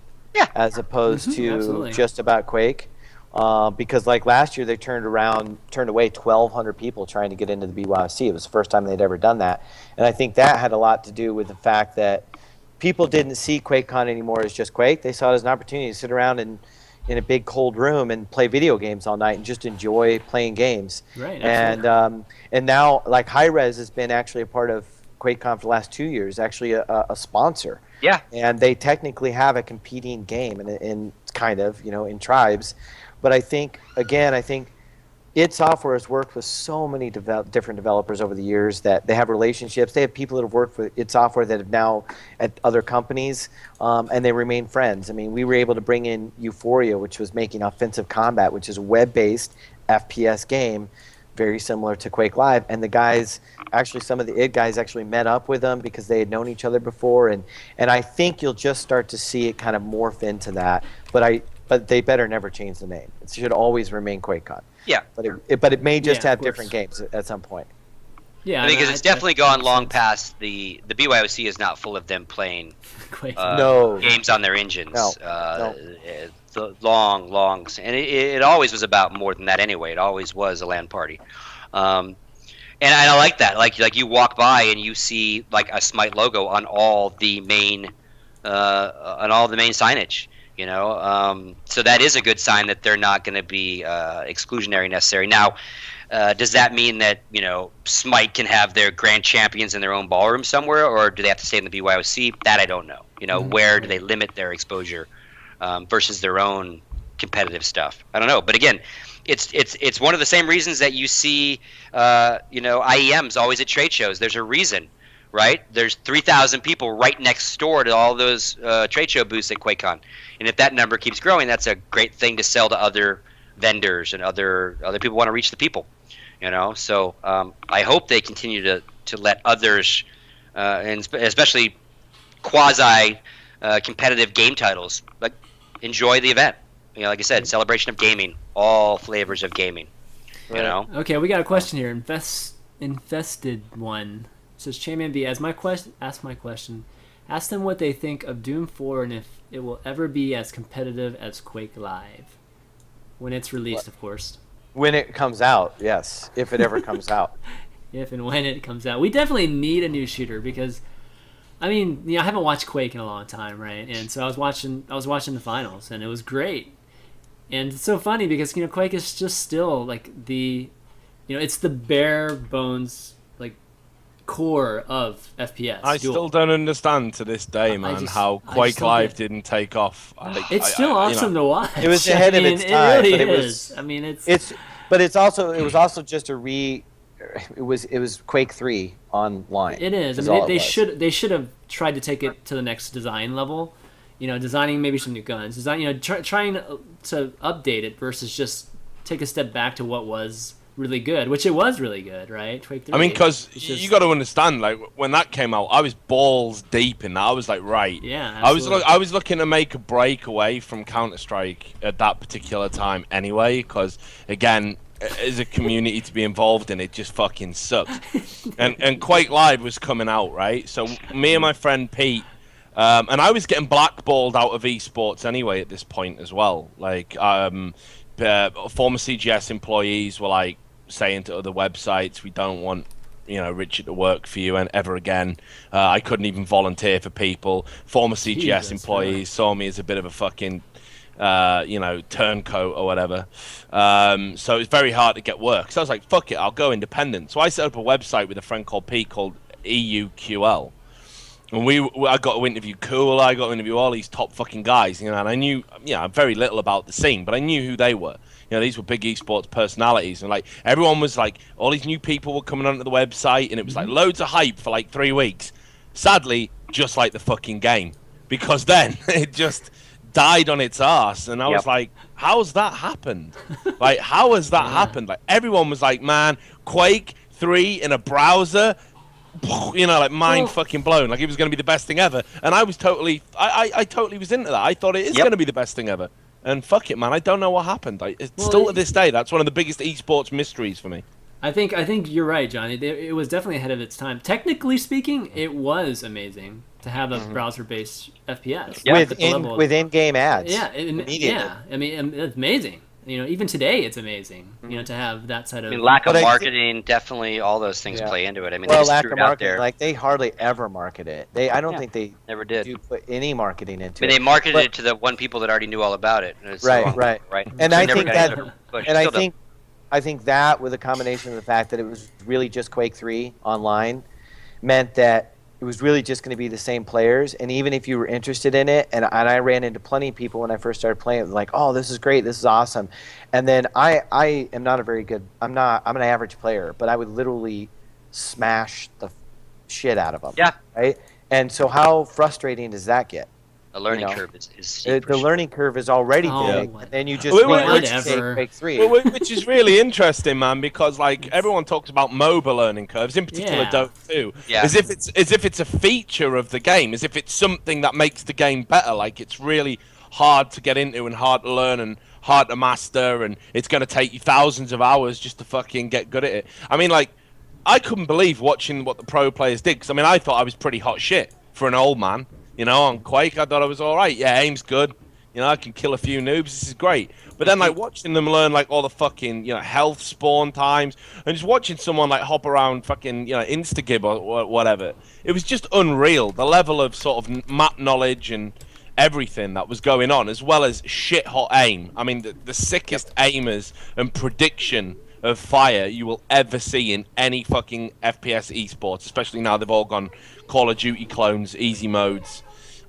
as opposed to just about Quake. Because like last year, they turned away 1,200 people trying to get into the BYOC. It was the first time they'd ever done that. And I think that had a lot to do with the fact that people didn't see QuakeCon anymore as just Quake. They saw it as an opportunity to sit around in a big cold room and play video games all night and just enjoy playing games. Right. And now, like, Hi-Rez has been actually a part of QuakeCon for the last 2 years, actually a sponsor. Yeah. And they technically have a competing game in kind of, in Tribes. But I think id Software has worked with so many different developers over the years that they have relationships. They have people that have worked with id Software that have now at other companies, and they remain friends. I mean, we were able to bring in Euphoria, which was making Offensive Combat, which is a web-based FPS game, very similar to Quake Live. And the guys, actually some of the id guys actually met up with them because they had known each other before. And I think you'll just start to see it kind of morph into that. But they better never change the name. It should always remain QuakeCon. Yeah. But it may just have of course. different games at some point. Yeah. Because it's definitely gone long past the BYOC is not full of them playing Quake. games on their engines. No. The long, and it always was about more than that anyway. It always was a LAN party. And I like that. Like you walk by and you see like a Smite logo on all the main signage. So that is a good sign that they're not going to be exclusionary necessary. Now, does that mean that Smite can have their grand champions in their own ballroom somewhere, or do they have to stay in the BYOC? That I don't know. Where do they limit their exposure versus their own competitive stuff? I don't know. But again, it's one of the same reasons that you see IEMs always at trade shows. There's a reason. Right? There's 3,000 people right next door to all those trade show booths at QuakeCon. And if that number keeps growing, that's a great thing to sell to other vendors and other people want to reach the people. So I hope they continue to let others, and especially quasi competitive game titles, like enjoy the event. Like I said, celebration of gaming, all flavors of gaming. Right. Okay, we got a question here. Infested one. Says ChanmanB, ask my question. Ask them what they think of Doom 4 and if it will ever be as competitive as Quake Live. When it's released, of course. When it comes out, yes. If it ever comes out. If and when it comes out. We definitely need a new shooter because, I haven't watched Quake in a long time, right? And so I was watching the finals, and it was great. And it's so funny because, Quake is just still, like, it's the bare bones, like, core of FPS. I still don't understand to this day, man, how Quake Live didn't take off. It's still awesome to watch. It was ahead of its time, it really but it is. was. I mean, it was also just a It was Quake 3 online. It is. I mean, they should have tried to take it to the next design level. Designing maybe some new guns. Trying to update it versus just take a step back to what was really good, which it was really good, right? Quake 3. I mean, because you got to understand, like when that came out, I was balls deep in that. I was like, right. Yeah. Absolutely. I was looking to make a break away from Counter-Strike at that particular time, anyway. Because again, as a community to be involved in, it just fucking sucked. and Quake Live was coming out, right? So me and my friend Pete. And I was getting blackballed out of esports anyway at this point as well. Like, former CGS employees were like saying to other websites, "We don't want, Richard to work for you and ever again." I couldn't even volunteer for people. Former CGS employees saw me as a bit of a fucking, turncoat or whatever. So it was very hard to get work. So I was like, "Fuck it, I'll go independent." So I set up a website with a friend called Pete called EUQL. And I got to interview Cool, I got to interview all these top fucking guys, and I knew, very little about the scene, but I knew who they were. These were big esports personalities, and like everyone was like, all these new people were coming onto the website, and it was like loads of hype for like 3 weeks. Sadly, just like the fucking game, because then it just died on its ass, and I was like, how's that happened? Like, how has that happened? Like, everyone was like, man, Quake 3 in a browser. Like mind fucking blown. Like it was going to be the best thing ever, and I was totally, I totally was into that. I thought it is going to be the best thing ever, and fuck it, man. I don't know what happened. Still to this day, that's one of the biggest esports mysteries for me. I think you're right, Johnny. It was definitely ahead of its time. Technically speaking, it was amazing to have a browser-based FPS with in-game ads. Yeah, I mean, it's amazing. Even today, it's amazing. To have that side of. I mean, lack of marketing, definitely all those things play into it. I mean, well, they just lack threw of it out marketing, there. like they hardly ever market it. I don't think they never did do put any marketing into it. They marketed it to the one people that already knew all about it. And right. And so I think that with a combination of the fact that it was really just Quake 3 online meant that it was really just going to be the same players, and even if you were interested in it, and I ran into plenty of people when I first started playing, like, oh, this is great, this is awesome, and then I am not a very good, I'm an average player, but I would literally smash the shit out of them. Yeah. Right? And so how frustrating does that get? The learning curve is the learning curve is already big, and then you just Quake 3. Which is really interesting, man, because like everyone talks about MOBA learning curves, in particular Dota 2, as if it's a feature of the game, as if it's something that makes the game better. Like it's really hard to get into and hard to learn and hard to master, and it's going to take you thousands of hours just to fucking get good at it. I mean, like I couldn't believe watching what the pro players did, because I mean I thought I was pretty hot shit for an old man. On Quake, I thought I was all right. Yeah, aim's good. I can kill a few noobs. This is great. But then, like, watching them learn, like, all the fucking, health spawn times, and just watching someone, like, hop around fucking, Instagib or whatever, it was just unreal. The level of sort of map knowledge and everything that was going on, as well as shit-hot aim. I mean, the sickest aimers and prediction of fire you will ever see in any fucking FPS esports, especially now they've all gone Call of Duty clones, easy modes,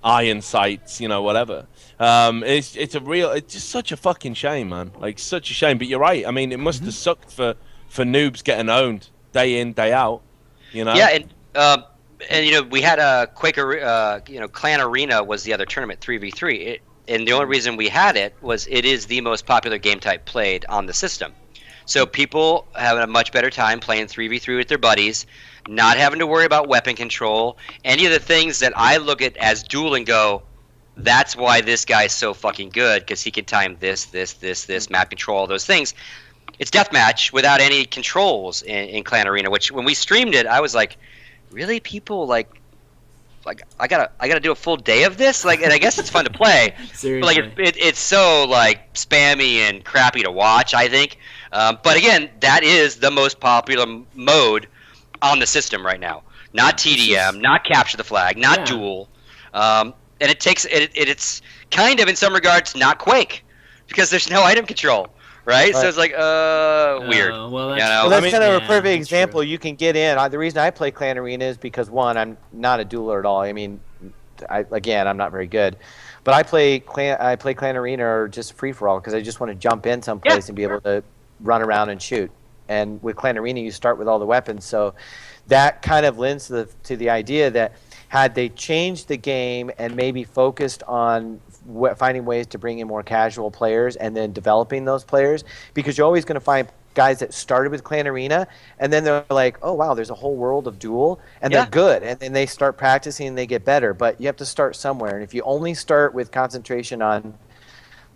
iron sights, whatever. It's just such a fucking shame, man. Like such a shame. But you're right. I mean, it must have sucked for noobs getting owned day in, day out. Yeah, and we had a Quake, Clan Arena was the other tournament, 3v3. And the only reason we had it was it is the most popular game type played on the system. So people have a much better time playing 3v3 with their buddies, not having to worry about weapon control, any of the things that I look at as duel and go, that's why this guy's so fucking good, because he can time this, map control, all those things. It's deathmatch without any controls in Clan Arena, which when we streamed it, I was like, really? People like I gotta do a full day of this? Like, and I guess it's fun to play. Seriously. But like it's so like spammy and crappy to watch, I think. But again, that is the most popular mode on the system right now. Not TDM, not capture the flag, not duel. And it's kind of in some regards not Quake, because there's no item control, right? So it's like, weird. Well, You that's, know? Well, that's I mean, kind of a yeah, perfect that's example. true. You can get in. The reason I play Clan Arena is because, one, I'm not a dueler at all. I mean, I'm not very good. But I play Clan Arena or just free for all because I just want to jump in someplace and be able to run around and shoot. And with Clan Arena, you start with all the weapons, so that kind of lends to the idea that had they changed the game and maybe focused on finding ways to bring in more casual players and then developing those players, because you're always going to find guys that started with Clan Arena and then they're like, oh wow, there's a whole world of Duel, and they're good, and then they start practicing and they get better. But you have to start somewhere, and if you only start with concentration on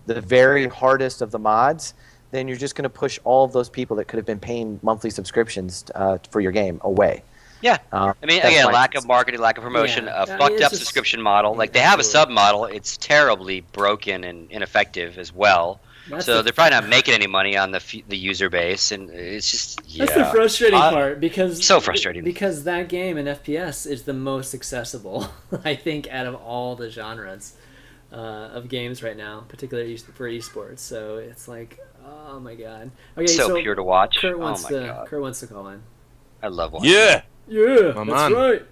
the very hardest of the mods, then you're just going to push all of those people that could have been paying monthly subscriptions for your game away. Yeah. I mean, again, lack of marketing, lack of promotion, a fucked up subscription model. Like, they have a sub model. It's terribly broken and ineffective as well. So they're probably not making any money on the user base, and it's just, That's the frustrating part, because so frustrating. Because that game in FPS is the most accessible, I think, out of all the genres of games right now, particularly for esports. So it's like, oh my god. Okay, so pure to watch. Kurt wants to call in. I love watching. Yeah. Yeah, My that's man. right.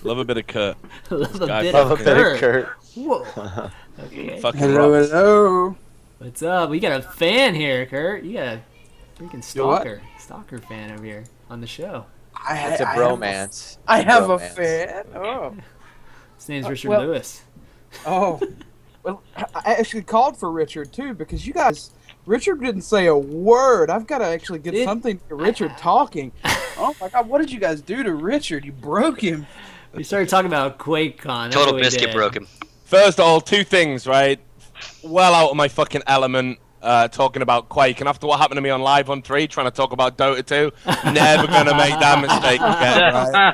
Love a bit of Kurt. Love a guy bit Love of a bit of Kurt. Kurt. Whoa. Okay. Fucking Hello, rocks. hello. What's up? We got a fan here, Kurt. You got a freaking stalker fan over here on the show. It's a bromance. I have a bromance. fan. Oh. His name's Richard well- Lewis. Oh. Well, I actually called for Richard, too, because you guys... Richard didn't say a word. I've got to actually get something to Richard talking. Oh, my God. What did you guys do to Richard? You broke him. We started talking about QuakeCon. Totalbiscuit broke him. First of all, two things, right? Well out of my fucking element talking about Quake, and after what happened to me on Live on 3, trying to talk about Dota 2, never gonna make that mistake again,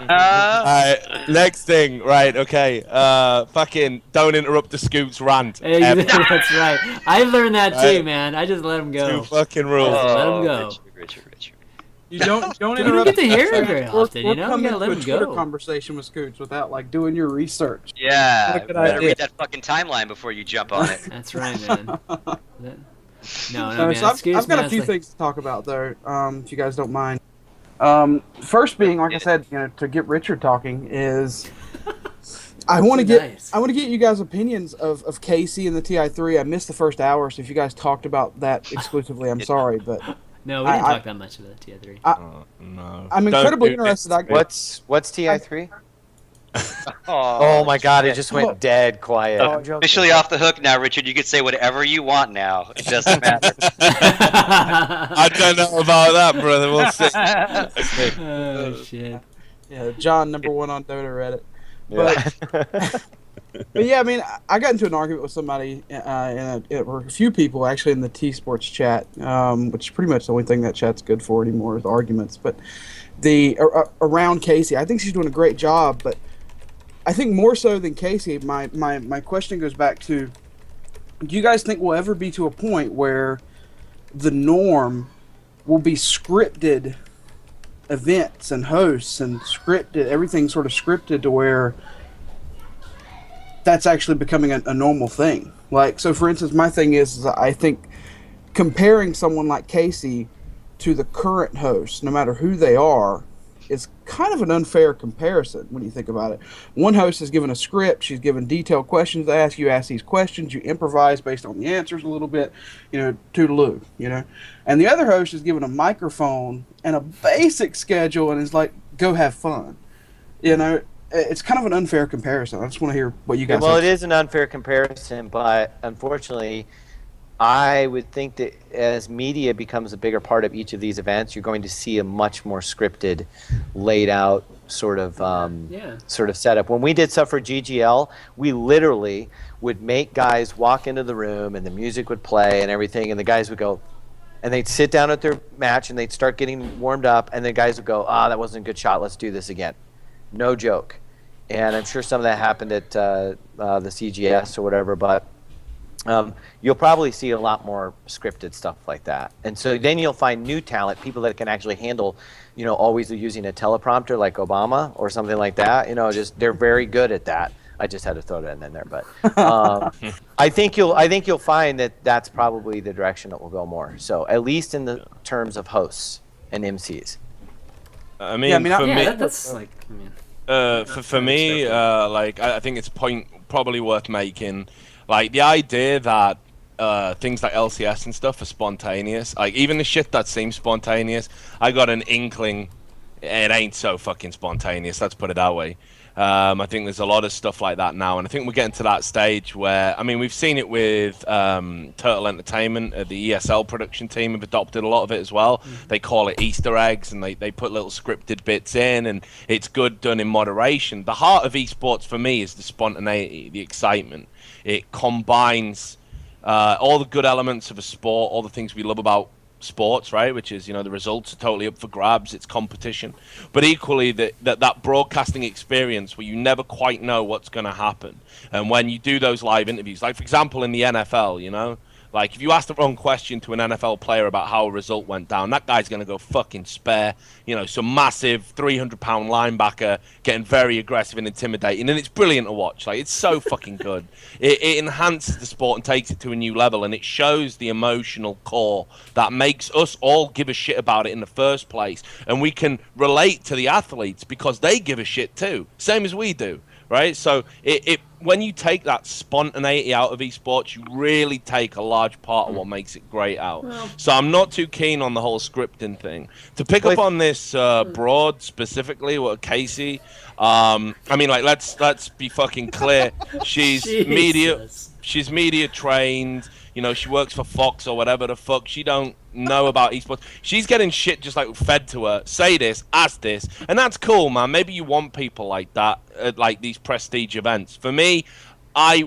right? Next thing, right, okay, fucking don't interrupt the Scoots rant. Hey, that's right. I learned that too, Right. man. I just let him go. Two fucking rules. Let him go. Richard. You don't We don't interrupt. get to hear it very We're- often, you we're know? We coming gotta let to him a Twitter go. conversation with Scoots without, like, doing your research. Yeah. What a good Better idea. read that fucking timeline before you jump on it. That's right, man. No, man. So I've got a few things to talk about, though, if you guys don't mind. First being, like I said, to get Richard talking is... I want to get you guys' opinions of Casey and the TI3. I missed the first hour, so if you guys talked about that exclusively, I'm sorry, but No, we didn't talk that much about the TI3. No. I'm incredibly interested. What's TI3? Oh my god, it just went dead quiet. Officially off the hook now, Richard. You can say whatever you want now. It doesn't matter. I don't know about that, brother. We'll see. Oh, shit. Yeah, John, #1 on Dota Reddit. But yeah, I mean, I got into an argument with somebody, or a few people actually in the T Sports chat, which is pretty much the only thing that chat's good for anymore is arguments. But around Casey, I think she's doing a great job. But I think more so than Casey, my question goes back to: do you guys think we'll ever be to a point where the norm will be scripted events and hosts and scripted, everything sort of scripted to where that's actually becoming a normal thing? Like, so for instance, my thing is I think comparing someone like Casey to the current hosts, no matter who they are, is kind of an unfair comparison when you think about it. One host is given a script, she's given detailed questions to ask, you ask these questions, you improvise based on the answers a little bit, toodaloo, And the other host is given a microphone and a basic schedule and is like, go have fun. It's kind of an unfair comparison. I just want to hear what you guys think. Well, it is an unfair comparison, but unfortunately, I would think that as media becomes a bigger part of each of these events, you're going to see a much more scripted, laid out sort of setup. When we did stuff for GGL, we literally would make guys walk into the room and the music would play and everything, and the guys would go, and they'd sit down at their match and they'd start getting warmed up, and the guys would go, that wasn't a good shot, let's do this again. No joke. And I'm sure some of that happened at the CGS or whatever, but you'll probably see a lot more scripted stuff like that. And so then you'll find new talent, people that can actually handle, always using a teleprompter like Obama or something like that. They're very good at that. I just had to throw that in there, but I think you'll find that that's probably the direction it will go more. So at least in the terms of hosts and MCs. I mean, for me, that's like, for me, like I think it's a point probably worth making. Like the idea that things like LCS and stuff are spontaneous. Like even the shit that seems spontaneous, I got an inkling it ain't so fucking spontaneous. Let's put it that way. I think there's a lot of stuff like that now, and I think we're getting to that stage where, I mean, we've seen it with Turtle Entertainment. The ESL production team have adopted a lot of it as well. They call it Easter eggs, and they put little scripted bits in, and it's good done in moderation. The heart of esports for me is the spontaneity, the excitement. It combines all the good elements of a sport, all the things we love about sports, right? Which is, you know, the results are totally up for grabs, it's competition, but equally that broadcasting experience where you never quite know what's going to happen. And when you do those live interviews, like for example in the NFL, you know, like if you ask the wrong question to an NFL player about how a result went down, that guy's going to go fucking spare, you know, some massive 300-pound linebacker getting very aggressive and intimidating, and it's brilliant to watch. Like, it's so fucking good. It enhances the sport and takes it to a new level, and it shows the emotional core that makes us all give a shit about it in the first place, and we can relate to the athletes because they give a shit too, same as we do, right? So when you take that spontaneity out of esports, you really take a large part of what makes it great out. Well, so I'm not too keen on the whole scripting thing. To pick up on this broad specifically, what Casey, I mean, like let's be fucking clear. She's media trained. You know, she works for Fox or whatever the fuck. She don't know about esports. She's getting shit just like fed to her. Say this, ask this, and that's cool, man. Maybe you want people like that at like these prestige events. For me, I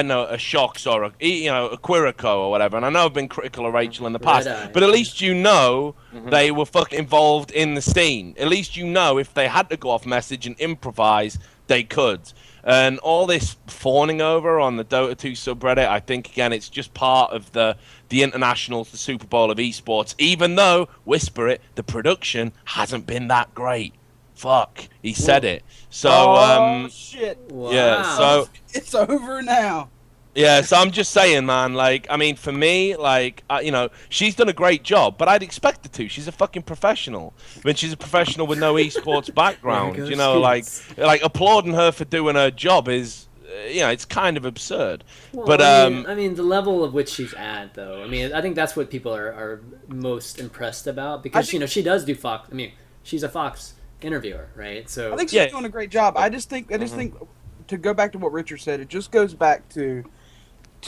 know a Shocks or a QuakeCon or whatever, and I know I've been critical of Rachel in the past, but at least you know they were fucking involved in the scene. At least you know if they had to go off message and improvise, they could. And all this fawning over on the Dota 2 subreddit, I think, again, it's just part of the internationals, the Super Bowl of esports, even though, whisper it, the production hasn't been that great. Fuck, he said it. So, shit. Wow. Yeah, so... It's over now. Yeah, so I'm just saying, man, like, I mean, for me, like, you know, she's done a great job, but I'd expect her to. She's a fucking professional. I mean, she's a professional with no esports background, you know, like applauding her for doing her job is, you know, it's kind of absurd. Well, but, I mean, the level of which she's at, though, I mean, I think that's what people are most impressed about, because, you know, she does do Fox, I mean, she's a Fox interviewer, right? So I think she's doing a great job. I just think, to go back to what Richard said, it just goes back to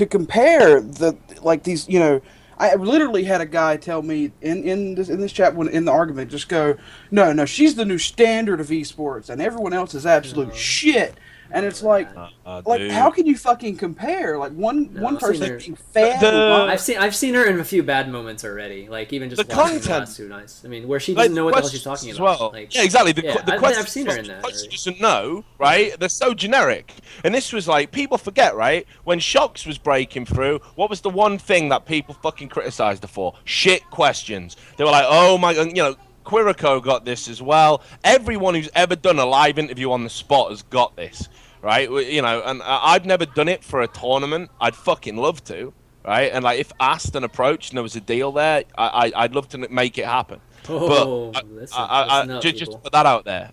compare these, you know, I literally had a guy tell me in this chat when in the argument, just go, no, she's the new standard of esports and everyone else is absolute shit. And it's like how can you fucking compare? Like one person being fat. I've seen her in a few bad moments already. Like even just the watching content, the last two nights. I mean, where she doesn't know what the hell she's talking about. Well. Like, yeah, exactly. The question, I've seen her in that. She doesn't know, right? They're so generic. And this was like, people forget, right? When Shocks was breaking through, what was the one thing that people fucking criticized her for? Shit questions. They were like, oh my god, you know. QuakeCon got this as well. Everyone who's ever done a live interview on the spot has got this, right? You know, and I've never done it for a tournament. I'd fucking love to, right? And like, if asked and approached and there was a deal there, I'd love to make it happen. Oh, but just put that out there.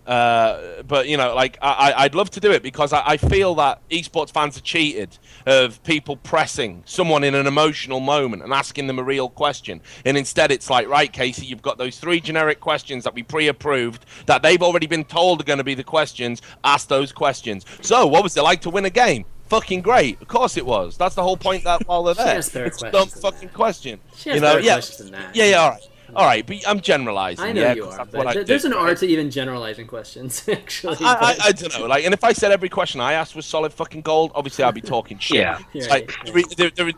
But you know, like I'd love to do it because I feel that esports fans are cheated of people pressing someone in an emotional moment and asking them a real question, and instead it's like, right, Casey, you've got those 3 generic questions that we pre-approved that they've already been told are going to be the questions. Ask those questions. So, what was it like to win a game? Fucking great. Of course it was. That's the whole point. That while they're there, it's a dumb fucking question. You know, yeah. All right, but I'm generalizing. I know you are, but there's an art to even generalizing questions, actually. I don't know, like, and if I said every question I asked was solid fucking gold, obviously I'd be talking shit. Yeah. Like,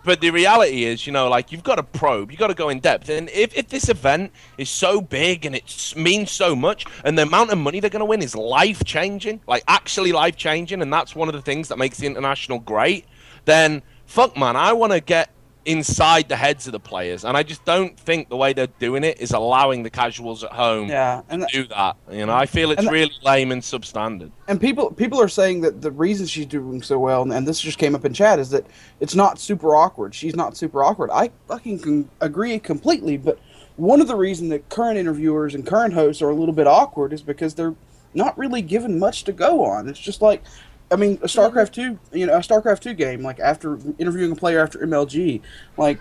but the reality is, you know, like, you've got to probe, you've got to go in depth, and if this event is so big and it means so much, and the amount of money they're going to win is life-changing, like, actually life-changing, and that's one of the things that makes the International great, then, fuck, man, I want to get inside the heads of the players, and I just don't think the way they're doing it is allowing the casuals at home to do that. You know, I feel it's really lame and substandard. And people are saying that the reason she's doing so well, and this just came up in chat, is that it's not super awkward. She's not super awkward. I fucking can agree completely, but one of the reasons that current interviewers and current hosts are a little bit awkward is because they're not really given much to go on. It's just like, I mean, a StarCraft 2 game, like after interviewing a player after MLG, like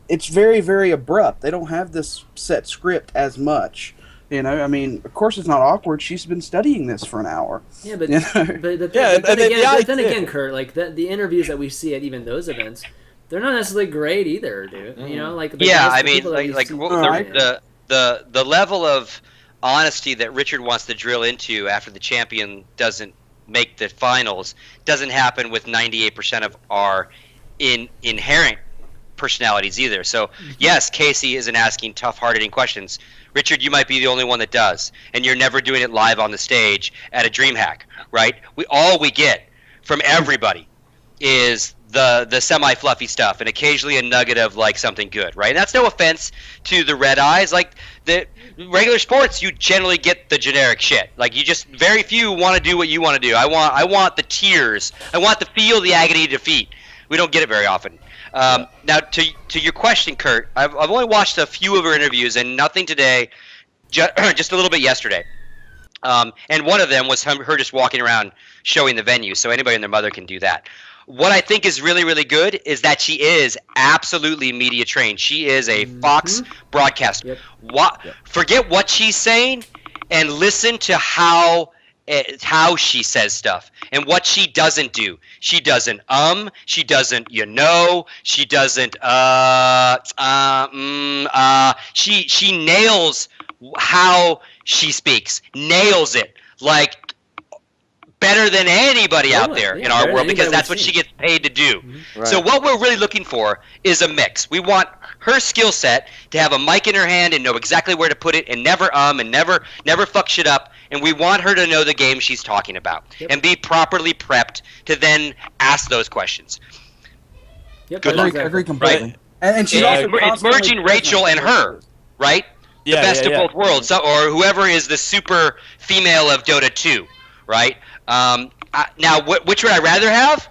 it's very, very abrupt. They don't have this set script as much. You know, I mean, of course it's not awkward. She's been studying this for an hour. Yeah, but you know? but then again, Kurt, like the interviews that we see at even those events, they're not necessarily great either, dude. You know, like the level of honesty that Richard wants to drill into after the champion doesn't make the finals doesn't happen with 98% of our inherent personalities either. So yes, Casey isn't asking tough, hard-hitting questions. Richard, you might be the only one that does, and you're never doing it live on the stage at a DreamHack, right? All we get from everybody is the semi-fluffy stuff, and occasionally a nugget of like something good, right? And that's no offense to the red eyes. Like the regular sports, you generally get the generic shit. Like you just very few want to do what you want to do. I want the tears. I want to feel the agony of defeat. We don't get it very often. Now to your question, Kurt, I've only watched a few of her interviews and nothing today, just a little bit yesterday. And one of them was her just walking around showing the venue, so anybody and their mother can do that. What I think is really, really good is that she is absolutely media trained. She is a Fox broadcaster. Forget what she's saying and listen to how she says stuff and what she doesn't do. She doesn't she doesn't she doesn't she nails how she speaks. Nails it. Like better than anybody out there in our world, because that's what she gets paid to do. Right. So what we're really looking for is a mix. We want her skill set to have a mic in her hand and know exactly where to put it and never and never fuck shit up. And we want her to know the game she's talking about and be properly prepped to then ask those questions. Good luck. I agree completely. Right? And she's also it's merging Rachel and her, right? The best of both worlds, or whoever is the super female of Dota 2, right? Now, which would I rather have?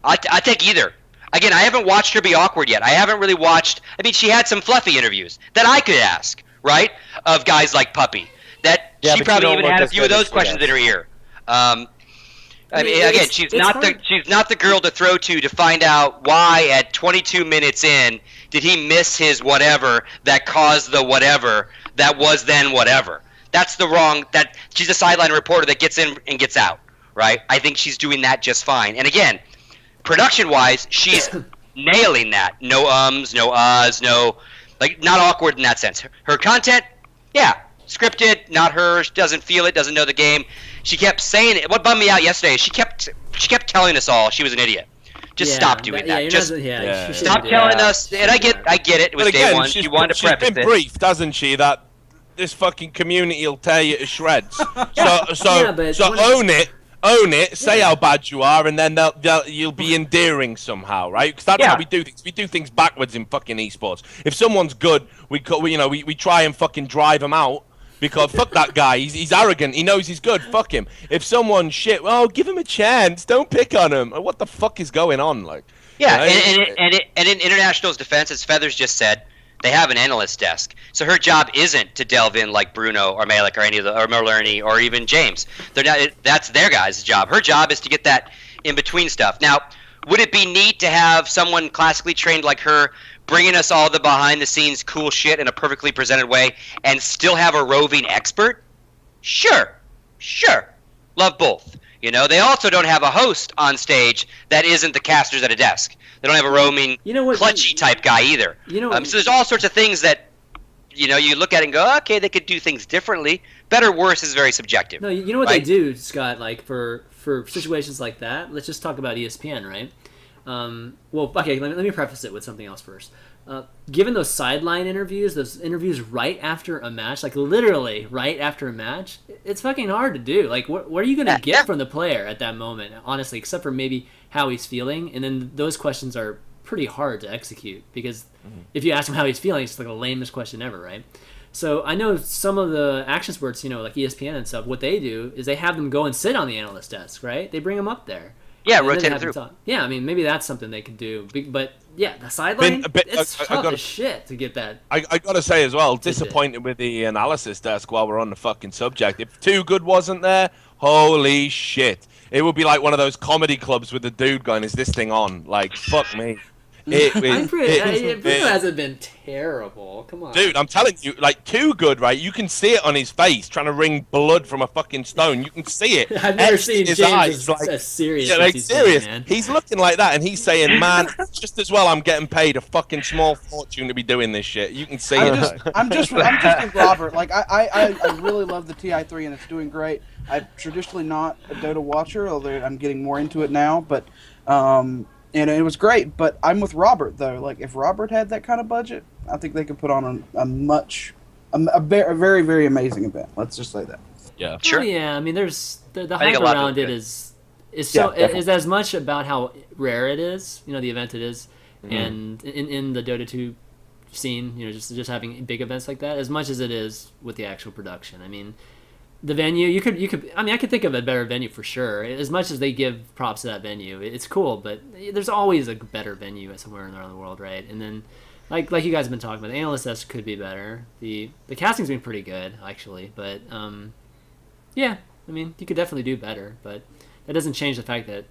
I take either. Again, I haven't watched her be awkward yet. I haven't really watched. I mean, she had some fluffy interviews that I could ask, right? Of guys like Puppy. That she probably even had a few of those questions in her ear. I mean, again, she's not the girl to throw to find out why at 22 minutes in did he miss his whatever that caused the whatever that was then whatever. That's the wrong. That she's a sideline reporter that gets in and gets out. Right? I think she's doing that just fine. And again, production-wise, she's nailing that. No no no, like not awkward in that sense. Her content, scripted, not hers. Doesn't feel it. Doesn't know the game. She kept saying it. What bummed me out yesterday is she kept telling us all she was an idiot. Just stop doing that. Just stop telling us. And I get it. It was day one. She wanted to preface it. She's been briefed, hasn't she? That this fucking community will tear you to shreds. So own it, say how bad you are, and then you'll be endearing somehow, right? Because that's how we do things. We do things backwards in fucking esports. If someone's good, we try and fucking drive him out because fuck that guy. He's arrogant. He knows he's good. Fuck him. If someone's shit, well, give him a chance. Don't pick on him. What the fuck is going on? Like, and in International's defense, as Feathers just said, they have an analyst desk, so her job isn't to delve in like Bruno or Malik or any of or Merlerny or even James. They're not. That's their guys' job. Her job is to get that in between stuff. Now, would it be neat to have someone classically trained like her bringing us all the behind the scenes cool shit in a perfectly presented way, and still have a roving expert? Sure. Love both. You know, they also don't have a host on stage that isn't the casters at a desk. They don't have a roaming, clutchy type guy either. So there's all sorts of things that, you look at it and go, okay, they could do things differently. Better, worse is very subjective. No, you know what they do, Scott, like for situations like that? Let's just talk about ESPN, right? Let me preface it with something else first. Given those sideline interviews, those interviews right after a match, like literally right after a match, it's fucking hard to do. Like, what are you going to get from the player at that moment, honestly, except for maybe how he's feeling? And then those questions are pretty hard to execute because if you ask him how he's feeling, it's like the lamest question ever, right? So I know some of the action sports, like ESPN and stuff, what they do is they have them go and sit on the analyst desk, right? They bring them up there. Yeah, rotate them through. Yeah, I mean, maybe that's something they could do. But yeah, the sideline, it's tough as shit to get that. I got to say as well, disappointed with the analysis desk while we're on the fucking subject. If Too Good wasn't there, holy shit. It would be like one of those comedy clubs with the dude going, is this thing on? Like, fuck me. Bruno hasn't been terrible. Come on, dude. I'm telling you, like Too Good, right? You can see it on his face, trying to wring blood from a fucking stone. You can see it. I've never seen his James eyes, as serious. Yeah, like serious. He's looking like that, and he's saying, "Man, just as well, I'm getting paid a fucking small fortune to be doing this shit." You can see it. I'm just with Robert. Like I really love the TI3, and it's doing great. I'm traditionally not a Dota watcher, although I'm getting more into it now. But and it was great, but I'm with Robert, though. Like, if Robert had that kind of budget, I think they could put on a very, very amazing event. Let's just say that. Yeah. Sure. Oh, yeah, I mean, there's the hype around it is as much about how rare it is, the event it is, and in the Dota 2 scene, just having big events like that, as much as it is with the actual production. I mean, the venue, you could. I mean, I could think of a better venue for sure. As much as they give props to that venue, it's cool. But there's always a better venue somewhere around the world, right? And then, like you guys have been talking about, the analyst desk could be better. The casting's been pretty good actually, but yeah, I mean, you could definitely do better. But that doesn't change the fact that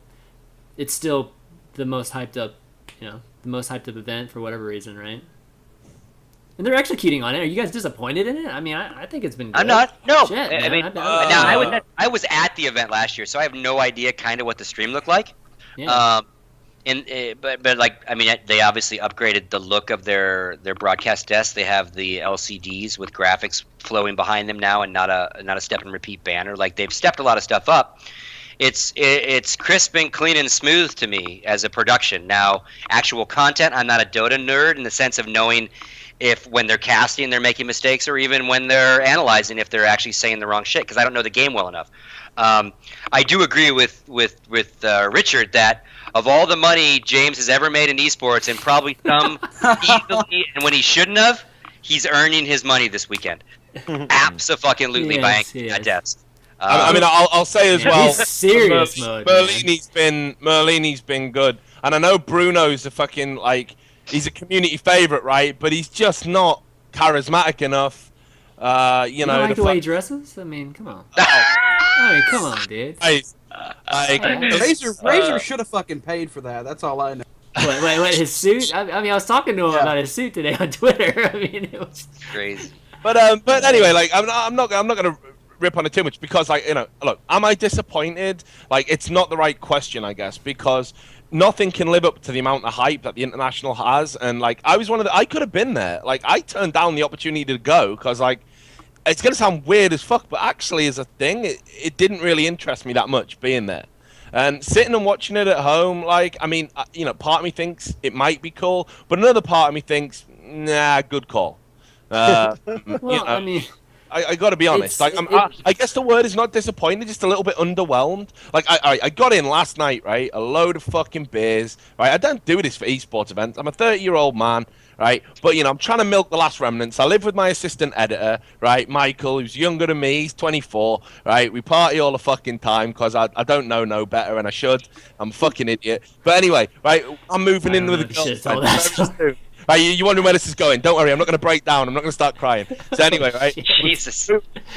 it's still the most hyped up, the most hyped up event for whatever reason, right? And they're executing on it. Are you guys disappointed in it? I mean, I think it's been good. I'm not. No. Shit, I mean, I was at the event last year, so I have no idea kind of what the stream looked like. Yeah. But like, I mean, they obviously upgraded the look of their broadcast desk. They have the LCDs with graphics flowing behind them now, and not a step and repeat banner. Like, they've stepped a lot of stuff up. It's crisp and clean and smooth to me as a production. Now, actual content, I'm not a Dota nerd in the sense of knowing if when they're casting they're making mistakes, or even when they're analyzing if they're actually saying the wrong shit, because I don't know the game well enough. I do agree with Richard that of all the money James has ever made in esports, and probably some easily, and when he shouldn't have, he's earning his money this weekend. Abso-fucking-lutely by that desk. I mean, I'll say as well. He's serious mode. Merlini's been good, and I know Bruno's a fucking he's a community favorite, right? But he's just not charismatic enough. You know, like the way he dresses? I mean, come on. I mean, come on, dude. Razor should have fucking paid for that. That's all I know. Wait, his suit? I mean, I was talking to him about his suit today on Twitter. I mean, it was crazy. But anyway, I'm not gonna rip on it too much, because look, am I disappointed? It's not the right question, I guess, because nothing can live up to the amount of hype that the International has. And I was I could have been there. I turned down the opportunity to go because it's gonna sound weird as fuck, but actually as a thing, it didn't really interest me that much being there. And sitting and watching it at home, I mean, part of me thinks it might be cool, but another part of me thinks, nah, good call. well, I mean, I got to be honest. I guess the word is not disappointed, just a little bit underwhelmed. I got in last night, right? A load of fucking beers, right? I don't do this for esports events. I'm a 30-year-old man, right? But I'm trying to milk the last remnants. I live with my assistant editor, right? Michael, who's younger than me. He's 24, right? We party all the fucking time because I don't know no better, and I should. I'm a fucking idiot. But anyway, right? I'm moving in with a girlfriend. Right, you wondering where this is going? Don't worry, I'm not going to break down. I'm not going to start crying. So anyway, right? Jesus.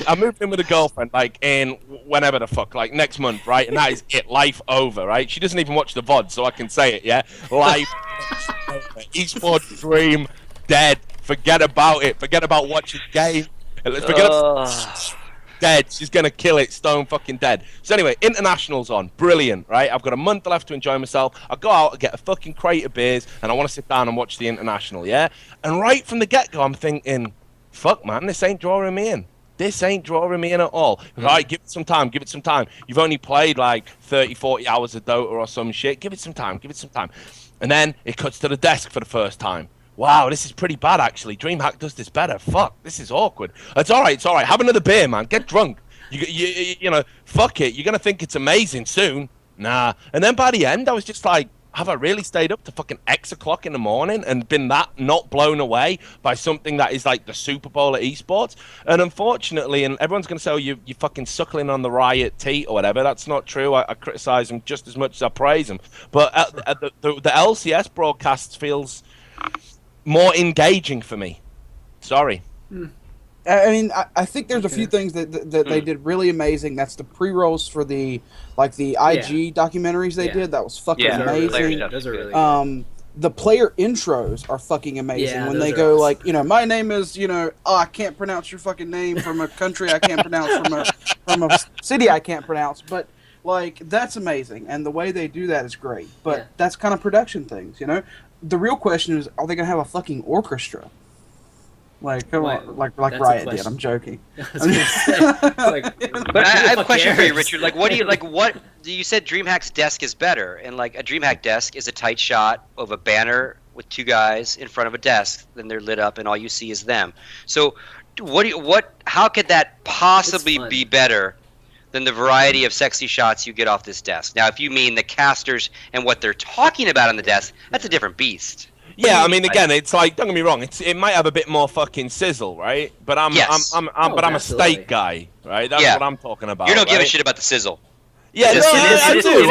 I moved in with a girlfriend, in whenever the fuck, next month, right? And that is it. Life over, right? She doesn't even watch the VOD, so I can say it, yeah? Life over. Esports dream dead. Forget about it. Forget about watching game. Dead. She's gonna kill it. Stone fucking dead. So anyway, International's on. Brilliant, right? I've got a month left to enjoy myself. I go out and get a fucking crate of beers, and I want to sit down and watch the International, yeah? And right from the get-go, I'm thinking, fuck, man, this ain't drawing me in. This ain't drawing me in at all. Right, give it some time. Give it some time. You've only played 30, 40 hours of Dota or some shit. Give it some time. Give it some time. And then it cuts to the desk for the first time. Wow, this is pretty bad, actually. DreamHack does this better. Fuck, this is awkward. It's all right, it's all right. Have another beer, man. Get drunk. You know, fuck it. You're going to think it's amazing soon. Nah. And then by the end, I was just like, have I really stayed up to fucking X o'clock in the morning and been that not blown away by something that is like the Super Bowl at esports? And unfortunately, and everyone's going to say, oh, you fucking suckling on the Riot teat or whatever. That's not true. I criticize them just as much as I praise them. But the LCS broadcast feels more engaging for me. Sorry. I mean, I think there's a few things that they did really amazing. That's the pre-rolls for the IG documentaries they did. That was fucking amazing. Those are really good. The player intros are fucking amazing when they go like, my name is, I can't pronounce your fucking name from a country I can't pronounce from a city I can't pronounce, but like that's amazing, and the way they do that is great. But that's kind of production things, The real question is, are they gonna have a fucking orchestra? Like, come on, like Riot did. I'm joking. But I have a question for you, Richard. Like, what you said DreamHack's desk is better, and like a DreamHack desk is a tight shot of a banner with two guys in front of a desk, then they're lit up, and all you see is them. So, how could that possibly be better than the variety of sexy shots you get off this desk? Now, if you mean the casters and what they're talking about on the desk, that's a different beast. Yeah, I mean, again, it's like, don't get me wrong, it might have a bit more fucking sizzle, right? But I'm a steak guy, right? That's what I'm talking about. You don't give a shit about the sizzle. Yeah, I do.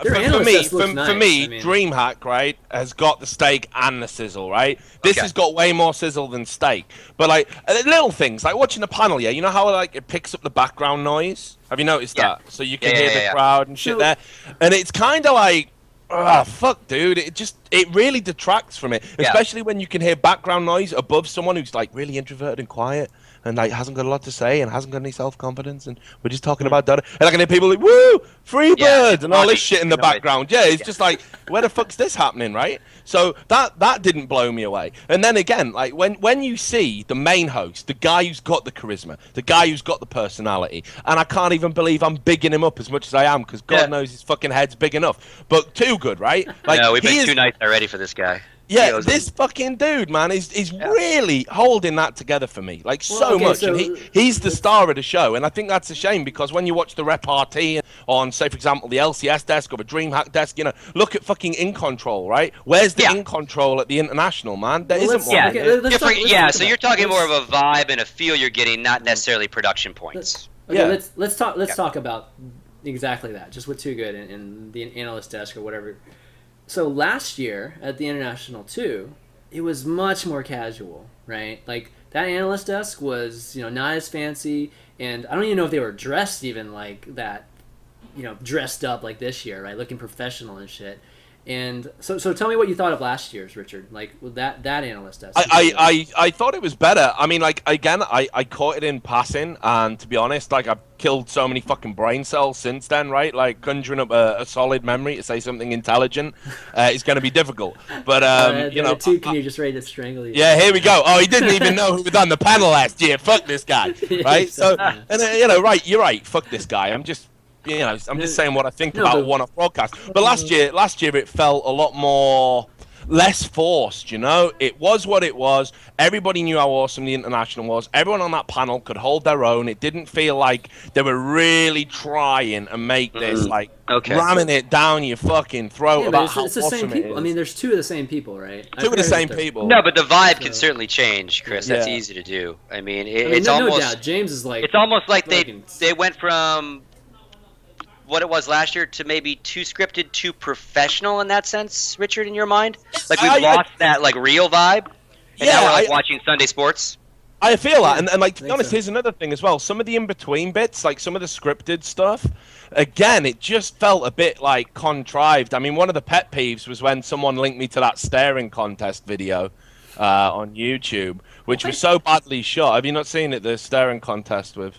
For me, mean, DreamHack, right, has got the steak and the sizzle, right? This has got way more sizzle than steak. But like little things, like watching the panel, you know how like it picks up the background noise? Have you noticed that? So you can hear the crowd and shit there, and it's kind of like. Ah, fuck, dude. It really detracts from it, especially when you can hear background noise above someone who's like really introverted and quiet and like hasn't got a lot to say and hasn't got any self-confidence, and we're just talking about Dota. And I can hear people like, woo, Freebird, and all this shit in the background. Yeah, it's just like, where the fuck's this happening, right? So that didn't blow me away. And then again, like when you see the main host, the guy who's got the charisma, the guy who's got the personality, and I can't even believe I'm bigging him up as much as I am, because God knows his fucking head's big enough. But too good, right? Like, no, we've been 2 nights already for this guy. Yeah, this fucking dude, man, is really holding that together for me, like so much. So, and he's the star of the show, and I think that's a shame, because when you watch the repartee on, say, for example, the LCS desk or the DreamHack desk, look at fucking In Control, right? Where's the In Control at the International, man? There isn't one. So you're talking more of a vibe and a feel you're getting, not necessarily production points. Let's talk about exactly that, just with Too Good and the analyst desk or whatever. So last year at the International 2, it was much more casual, right? Like that analyst desk was, not as fancy, and I don't even know if they were dressed even like that, dressed up like this year, right? Looking professional and shit. And so tell me what you thought of last year's, Richard. Like that analyst desk. I thought it was better. I mean, like, again, I caught it in passing, and to be honest, like, I've killed so many fucking brain cells since then, right? Like, conjuring up a solid memory to say something intelligent is going to be difficult. But can you just ready to strangle you? Yeah, here we go. Oh, he didn't even know who was on the panel last year. Fuck this guy, right? So, and right, you're right. Fuck this guy. I'm just saying what I think about a one-off broadcast. But last year it felt a lot more less forced, It was what it was. Everybody knew how awesome the International was. Everyone on that panel could hold their own. It didn't feel like they were really trying to make this, ramming it down your fucking throat about how it's the same people. It is. I mean, there's 2 of the same people, right? Two of the same people. No, but the vibe can certainly change, Chris. That's easy to do. I mean, it's almost... No doubt. James is like... It's almost like they went from... what it was last year to maybe too scripted, too professional in that sense, Richard, in your mind? Like we've lost that like real vibe, and now we're like watching Sunday sports? I feel that, and like, to be honest, here's another thing as well. Some of the in-between bits, like some of the scripted stuff, again, it just felt a bit like contrived. I mean, one of the pet peeves was when someone linked me to that staring contest video on YouTube, which was so badly shot. Have you not seen it, the staring contest with...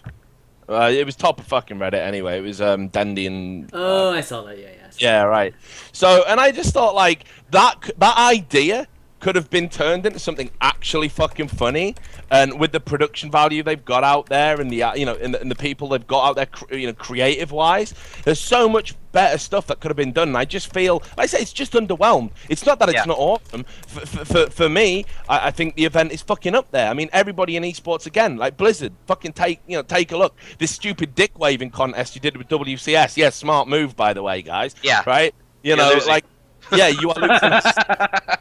it was top of fucking Reddit anyway. It was Dendy and... I saw that, yeah. Yeah, right. So, and I just thought, like, that idea could have been turned into something actually fucking funny, and with the production value they've got out there, and the and the people they've got out there, creative wise, there's so much better stuff that could have been done. And I just feel, like I say, it's just underwhelmed. It's not that it's not awesome. For me, I think the event is fucking up there. I mean, everybody in esports, again, like Blizzard, fucking take a look. This stupid dick waving contest you did with WCS, smart move, by the way, guys. Yeah. Right. Yeah, you are losing.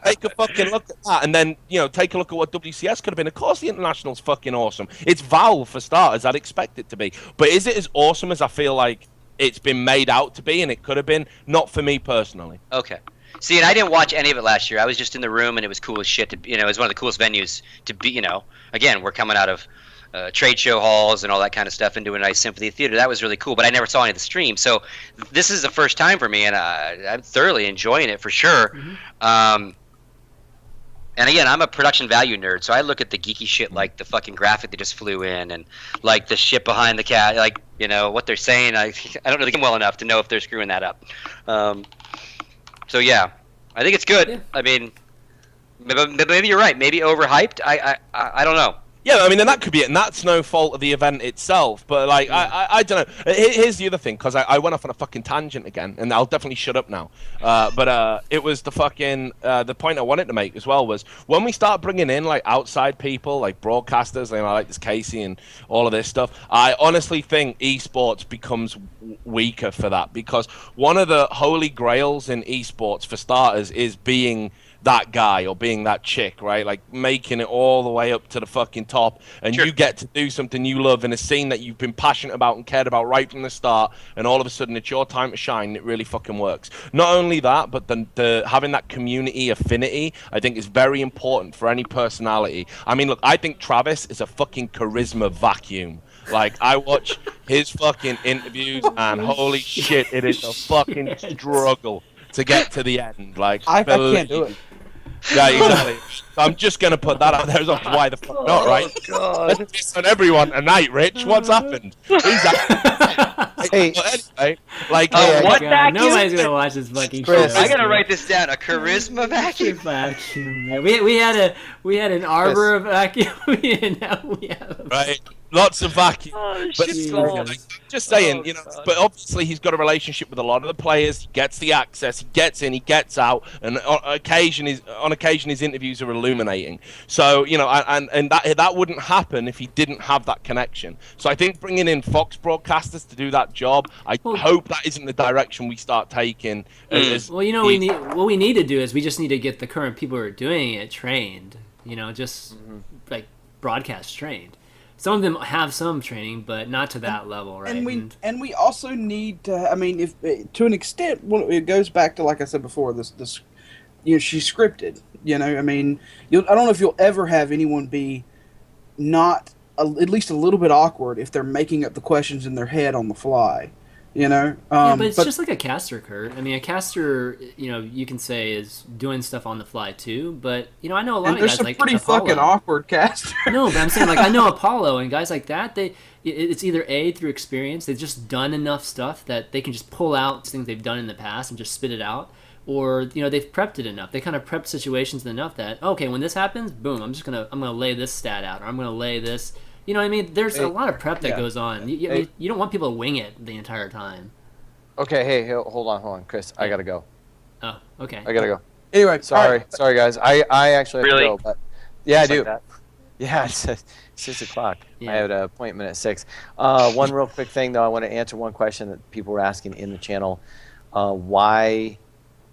Take a fucking look at that, and then take a look at what WCS could have been. Of course, the international's fucking awesome. It's Valve for starters. I'd expect it to be, but is it as awesome as I feel like it's been made out to be, and it could have been? Not for me personally. Okay. See, and I didn't watch any of it last year. I was just in the room, and it was cool as shit. It was one of the coolest venues to be. Again, we're coming out of trade show halls and all that kind of stuff into a nice symphony theater. That was really cool, but I never saw any of the stream. So this is the first time for me, and I'm thoroughly enjoying it for sure. Mm-hmm. And again, I'm a production value nerd, so I look at the geeky shit like the fucking graphic that just flew in, and like the shit behind the cat, like what they're saying. I don't know the game well enough to know if they're screwing that up. So yeah, I think it's good. Yeah. I mean, maybe you're right. Maybe overhyped. I don't know. Yeah, I mean, and that could be it, and that's no fault of the event itself. But like, I don't know. Here's the other thing, because I went off on a fucking tangent again, and I'll definitely shut up now. But it was the fucking the point I wanted to make as well was when we start bringing in like outside people, like broadcasters, like this Casey and all of this stuff. I honestly think esports becomes weaker for that, because one of the holy grails in esports for starters is being that guy or being that chick, right? Like making it all the way up to the fucking top, and you get to do something you love in a scene that you've been passionate about and cared about right from the start, and all of a sudden it's your time to shine, and it really fucking works. Not only that, but the having that community affinity, I think, is very important for any personality. I mean, look, I think Travis is a fucking charisma vacuum. Like, I watch his fucking interviews, and holy shit, it is a fucking struggle to get to the end. Like, I can't do it. Yeah, exactly. So I'm just going to put that out there as why the fuck not, right? God. Let's piss on everyone tonight, Rich. What's happened? Hey, anyway, like, what vacuum? Nobody's going to watch this fucking Chris, show. I got to write this down. A charisma vacuum? Vacuum. Man. We had an arbor of vacuum, and now we have right. Lots of vacuum. Oh, but just saying, but obviously he's got a relationship with a lot of the players. He gets the access, he gets in, he gets out, and on occasion his interviews are illuminating. So, and that wouldn't happen if he didn't have that connection. So I think bringing in Fox broadcasters to do that job, I hope that isn't the direction we start taking. What we need to do is we just need to get the current people who are doing it trained, like broadcast trained. Some of them have some training, but not to that level, right? And we also need to. I mean, if to an extent, it goes back to, like I said before, this she's scripted. I mean, I don't know if you'll ever have anyone be not at least a little bit awkward if they're making up the questions in their head on the fly. Yeah, but it's just like a caster, Kurt. I mean, a caster, you can say is doing stuff on the fly too. But I know a lot of guys like pretty Apollo. fucking awkward casters. No, but I'm saying, like, I know Apollo and guys like that. It's either through experience, they've just done enough stuff that they can just pull out things they've done in the past and just spit it out, or they've prepped it enough. They kind of prepped situations enough that okay, when this happens, boom, I'm gonna lay this stat out, or I'm gonna lay this. You know what I mean? There's a lot of prep that goes on. You don't want people to wing it the entire time. Okay, hey, hold on, Chris. I gotta go. Oh, okay. I gotta go. Anyway, sorry, guys. I actually have really? to go, but yeah, I do. Like Yeah, it's 6 o'clock. Yeah. I have an appointment at 6. One real quick thing, though. I want to answer one question that people were asking in the channel. Why?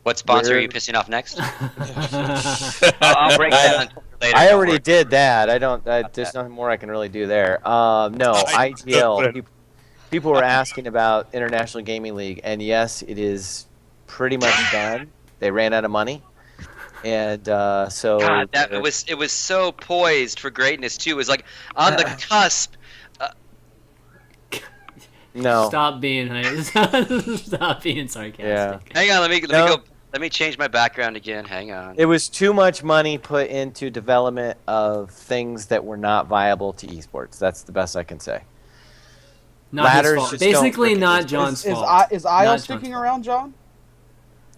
What sponsor are you pissing off next? I'll break that down later. I already did that. There's nothing more I can really do there. No, IGL. People were asking about International Gaming League, and yes, it is pretty much done. They ran out of money, and so God, it was so poised for greatness too. It was like on the cusp. No. Stop being sarcastic. Yeah. Hang on, let me go. Let me change my background again. Hang on. It was too much money put into development of things that were not viable to esports. That's the best I can say. Not his fault. Basically, not John's fault. Is IL sticking around, John?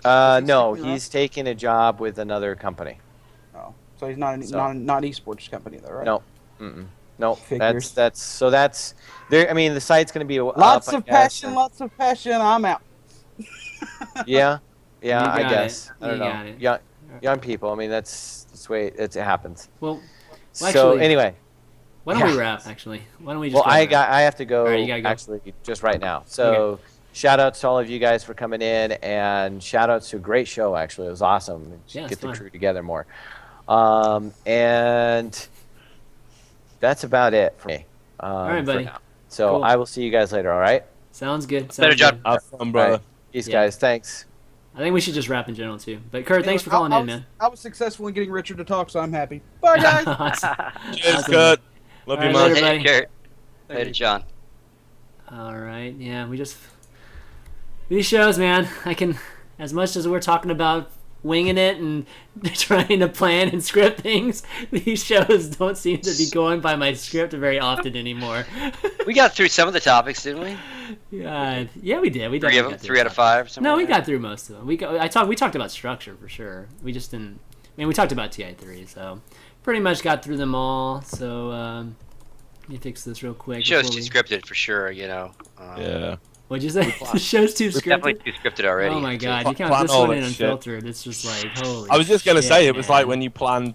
No, he's taking a job with another company. Oh, so he's not an esports company, though, right? No. No, Figures. that's there. I mean, the site's going to be lots of passion. I'm out. Yeah, I guess. It. I don't know. Young people. I mean, that's the way it happens. Well, so actually, anyway, why don't we wrap? Actually, why don't we just? Well, I have to go. Right, you gotta go. Actually, just right now. So, shout outs to all of you guys for coming in, and shout outs to a great show. Actually, it was awesome. Yeah, Get the fun. crew together more. And that's about it for me. All right, buddy. Now. So Cool. I will see you guys later. All right. Sounds good. Sounds Better job. good. Have fun, brother. All right. Peace, Yeah. guys. Thanks. I think we should just wrap in general too. But Kurt, thanks for Anyway, calling in, man. I was successful in getting Richard to talk, so I'm happy. Bye, guys. Awesome. Cheers, Awesome. Kurt. Love All you, right, man. later, Hey, buddy. Garrett. Thank Later, you. John. All right. Yeah, these shows, man. I can, as much as we're talking about winging it and trying to plan and script things, these shows don't seem to be going by my script very often anymore. We got through some of the topics, didn't we? Yeah, we did. We Three definitely of them, got through 3 out of stuff. 5. something No, we like that. got through most of them. We talked about structure for sure. We just didn't. I mean, we talked about TI3, so pretty much got through them all. So let me fix this real quick. The show's before too we- scripted for sure. Yeah. What'd you say? The show's too We're scripted. definitely too scripted already. Oh my god, you count Plan this all one in that shit. unfiltered. It's just like holy. I was just gonna shit, say it was like man. when you planned,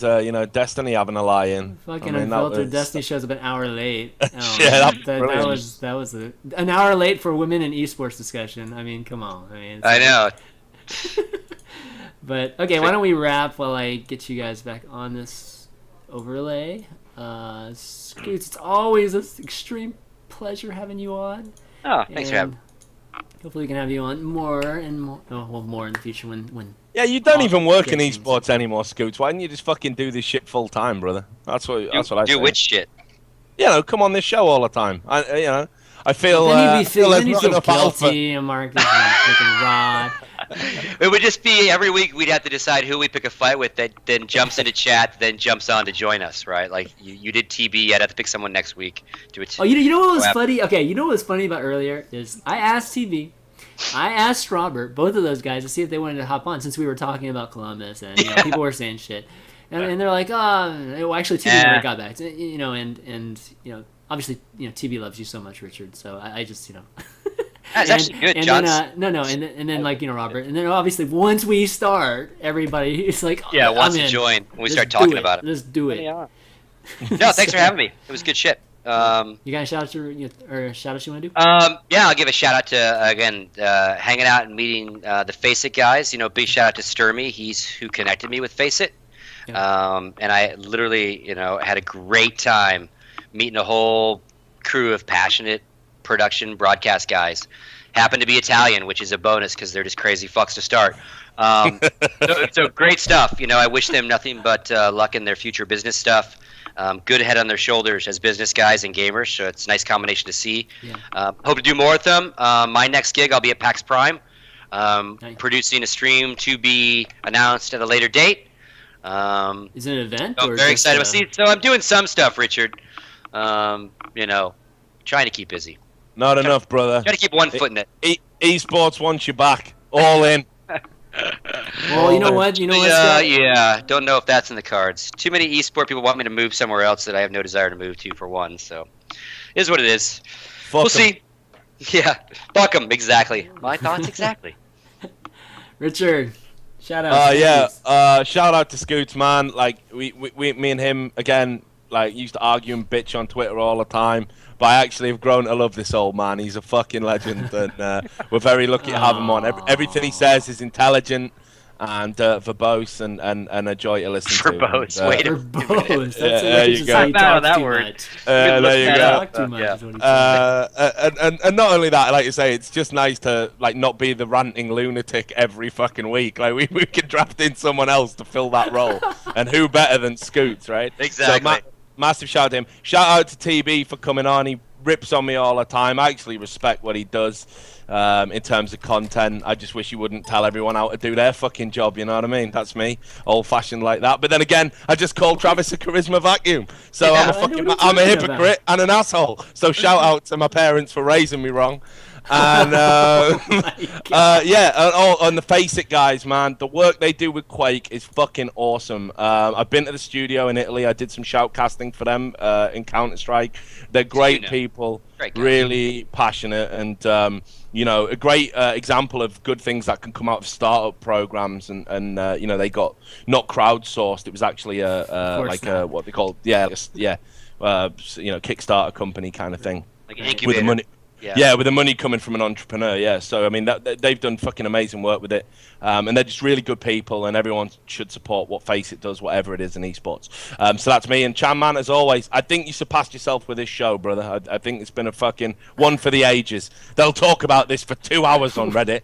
Destiny having a lie-in. Fucking I mean, that unfiltered was- Destiny show's up an hour late. Oh, Yeah, man. that was that brilliant. was an hour late for women in esports discussion. I mean, come on. I mean, I know. But okay, why don't we wrap while I get you guys back on this overlay? Scoots, it's always an extreme pleasure having you on. Oh, thanks for having me. Hopefully, we can have you on more and more. Oh, well, more in the future when. Yeah, you don't even work in Get some- esports anymore, Scoots. Why don't you just fucking do this shit full time, brother? That's what I Do say. which shit? Come on this show all the time. I feel. Then you'd feel then there's you not feel enough alpha. guilty, and Marcus and freaking Rod. It would just be every week we'd have to decide who we pick a fight with that then jumps into chat, then jumps on to join us, right? Like you did TB, I'd have to pick someone next week. Do it. Oh, you know what was Go funny? Okay, you know what was funny about earlier is I asked TV, I asked Robert, both of those guys, to see if they wanted to hop on since we were talking about Columbus and people were saying shit, and they're like, well, actually TV never got back, and obviously TV loves you so much, Richard. So I just That's actually good, and John. then and then like Robert, and then obviously once we start, everybody is like, Yeah, I'm once you in. join, when we Let's start do talking about it. Let's do it. No, thanks for having me. It was good shit. You got a shout out you want to do? Yeah, I'll give a shout out to again hanging out and meeting the Face It guys. Big shout out to Sturmy. He's who connected me with Face It. And I literally had a great time meeting a whole crew of passionate production broadcast guys. Happen to be Italian, which is a bonus because they're just crazy fucks to start. So great stuff. I wish them nothing but luck in their future business stuff. Good head on their shoulders as business guys and gamers, so it's a nice combination to see. Yeah. Hope to do more with them. My next gig, I'll be at PAX Prime, Nice. producing a stream to be announced at a later date. Is it an event? I'm or very just, excited to see. So I'm doing some stuff, Richard. Trying to keep busy. Not enough, brother. Trying to keep one foot in it. Esports wants you back. All in. Well, you know what? Scott? Yeah. Don't know if that's in the cards. Too many esport people want me to move somewhere else that I have no desire to move to, for one. So, it is what it is. Fuck We'll 'em. see. Yeah, fuck 'em, exactly. My thoughts exactly. Richard, shout out. Shout out to Scoots, man. Like me and him again, like used to argue and bitch on Twitter all the time. But I actually have grown to love this old man. He's a fucking legend, and we're very lucky to have him on. Everything he says is intelligent and verbose and a joy to listen to. Verbose, And, wait a Verbose. That's there you just go. how he Not out of talks that too word. much. there you go. Talk too much Yeah. is what he said. And not only that, like you say, it's just nice to like not be the ranting lunatic every fucking week. Like we could draft in someone else to fill that role, and who better than Scoots, right? Exactly. So, massive shout out to him. Shout out to TB for coming on. He rips on me all the time. I actually respect what he does in terms of content. I just wish he wouldn't tell everyone how to do their fucking job, you know what I mean? That's me, old-fashioned like that. But then again, I just called Travis a charisma vacuum. So Yeah, I'm a hypocrite and an asshole. So shout out to my parents for raising me wrong. And on the Face It guys, man, the work they do with Quake is fucking awesome. I've been to the studio in Italy. I did some shoutcasting for them in Counter-Strike. They're great people, Great guys. really passionate, and a great example of good things that can come out of startup programs. And they got not crowdsourced. It was actually what they call Kickstarter company kind of thing. Like with the incubator. money. Yeah, with the money coming from an entrepreneur, yeah. So, I mean, they've done fucking amazing work with it. And they're just really good people, and everyone should support what Faceit does, whatever it is in esports. So that's me. And Chan Man, as always, I think you surpassed yourself with this show, brother. I think it's been a fucking one for the ages. They'll talk about this for 2 hours on Reddit.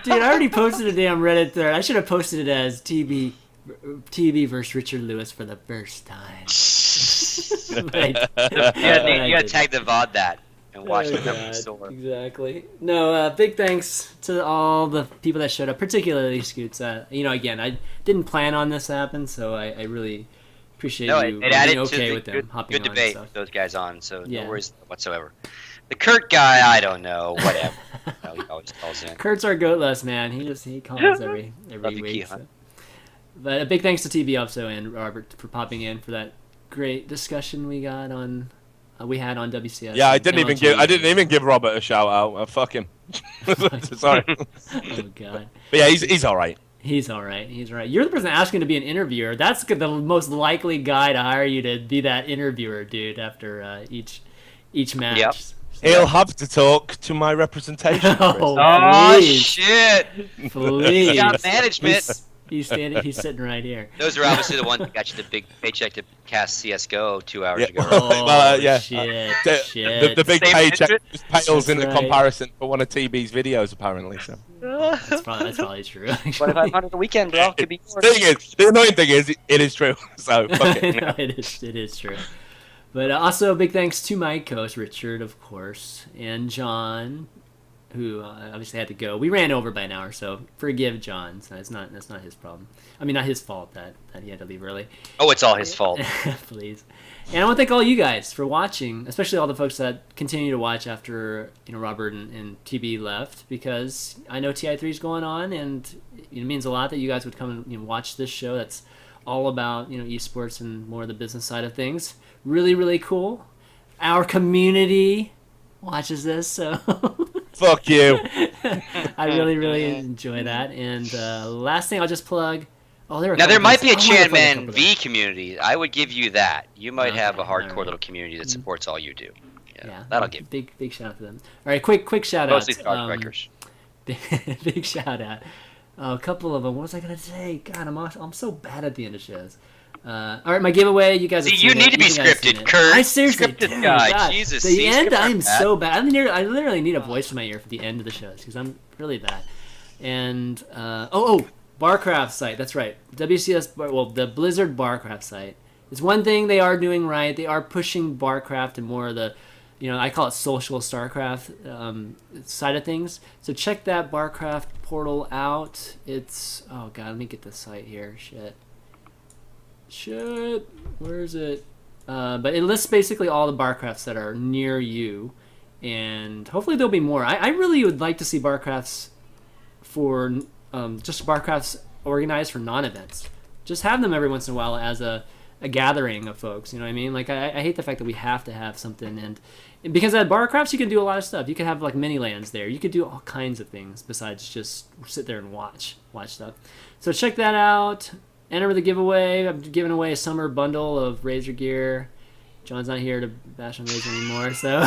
Dude, I already posted a damn Reddit thread. I should have posted it as TB versus Richard Lewis for the first time. You gotta tag the VOD that and watch the number soar. Exactly. No, big thanks to all the people that showed up, particularly Scoots. Again, I didn't plan on this to happen, so I really appreciate you it added being okay to with them good, hopping good on debate and with stuff. those guys on, so Yeah. no worries whatsoever. The Kurt guy, I don't know, whatever. He always calls in. Kurt's our goatless man. He calls every Love you, week. Keith. But a big thanks to TB also and Robert for popping in for that great discussion we got on we had on WCS. Yeah, I didn't even give Robert a shout out. Fuck him. Sorry. Oh god. But yeah, he's all right. He's all right. He's all right. You're the person asking to be an interviewer. That's the most likely guy to hire you to be that interviewer, dude. After each match. Yep. He'll have to talk to my representation. Oh please. shit! Please. You got management. He's sitting right here. Those are obviously the ones that got you the big paycheck to cast CS:GO 2 hours ago. Oh, yeah. shit. The big Same paycheck interest? just pales into right. comparison for one of TB's videos, apparently. So. That's probably true. What if I'm on the weekend, bro? Could be The annoying thing is, it is true. So, fuck it. No, it is true. But also, big thanks to my co-host, Richard, of course, and John, who obviously had to go. We ran over by an hour, so forgive John. So that's not his problem. I mean, not his fault that he had to leave early. Oh, it's all his fault. Please. And I want to thank all you guys for watching, especially all the folks that continue to watch after Robert and TB left, because I know TI3 is going on, and it means a lot that you guys would come and watch this show. That's all about esports and more of the business side of things. Really, really cool. Our community watches this, so Fuck you. I really, really enjoy that. And last thing I'll just plug. Oh, there might be a Chan Chanman V community. I would give you that. You might have a hardcore little community that supports all you do. Yeah, that'll give. Big shout out to them. All right, quick shout out. Mostly Star Strikers. Big shout out. A couple of them. What was I gonna say? God, I'm so bad at the end of shows. All right, my giveaway. You guys. See, you need to be scripted, Kurt. I seriously, scripted guy. God, Jesus, the end. I'm so bad. I literally need a voice in my ear for the end of the shows because I'm really bad. And Barcraft site. That's right. WCS. Well, the Blizzard Barcraft site. It's one thing they are doing right. They are pushing Barcraft and more of the, I call it social StarCraft side of things. So check that Barcraft portal out. It's let me get the site here. Shit, where is it? But it lists basically all the Barcrafts that are near you, and hopefully there'll be more. I really would like to see Barcrafts for just Barcrafts organized for non-events. Just have them every once in a while as a gathering of folks. You know what I mean? Like I hate the fact that we have to have something, and because at Barcrafts you can do a lot of stuff. You can have like mini lands there. You could do all kinds of things besides just sit there and watch stuff. So check that out. Enter the giveaway. I'm giving away a summer bundle of Razer gear. John's not here to bash on Razer anymore, so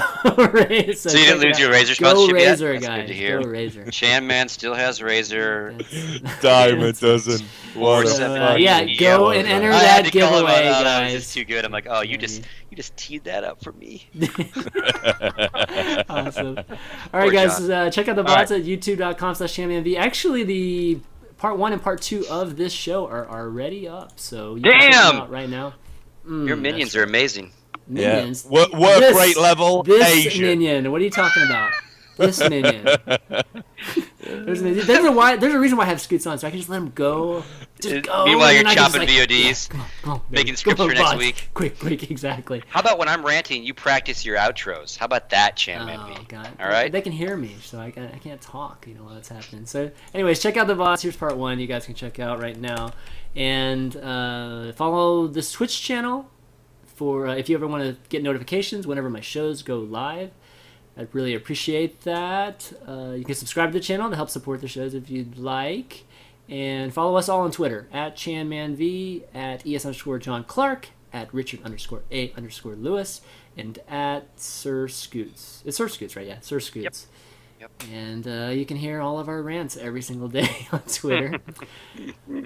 so you didn't lose your Razer Go sponsorship Razer, yet? That's guys. good to hear. Go Razer. Chanman still has Razer. Dime a dozen. What a fucking go and enter that giveaway, guys. It's too good. I'm like, oh, you just teed that up for me. Awesome. All right, guys, check out the bots at youtube.com/ChanmanV. Actually, the part 1 and part 2 of this show are already up, so you can check them out right now. Your minions are amazing. Minions. Yeah. Work rate level. This Asian. minion. What are you talking about? This minion. There's a reason why I have Scoots on, so I can just let him go. Just go. Meanwhile, you're and chopping just, VODs, come on, making scripts for next week. Quick, exactly. How about when I'm ranting, you practice your outros? How about that, Chanman? Oh, God. All right. They can hear me, so I can't talk, while that's happening. So, anyways, check out the VODs. Here's part 1 you guys can check out right now. And follow this Twitch channel for if you ever want to get notifications whenever my shows go live. I'd really appreciate that. You can subscribe to the channel to help support the shows if you'd like. And follow us all on Twitter, at ChanmanV, at ES_John Clark, at Richard_A_Lewis. and at SirScoots. It's SirScoots, right? Yeah, SirScoots. Yep. And you can hear all of our rants every single day on Twitter.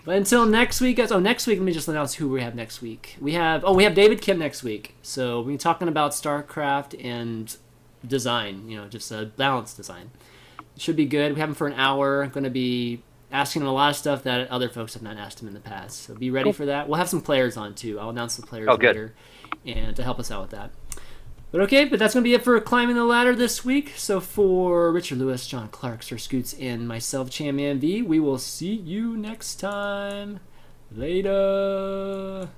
But until next week, guys. Oh, next week, let me just announce who we have next week. We have David Kim next week. So we'll be talking about StarCraft and design, just a balanced design. It should be good. We have him for an hour. Going to be asking him a lot of stuff that other folks have not asked him in the past. So be ready for that. We'll have some players on, too. I'll announce the players later and to help us out with that. But that's going to be it for Climbing the Ladder this week. So for Richard Lewis, John Clark, SirScoots, and myself, Champion V, we will see you next time. Later.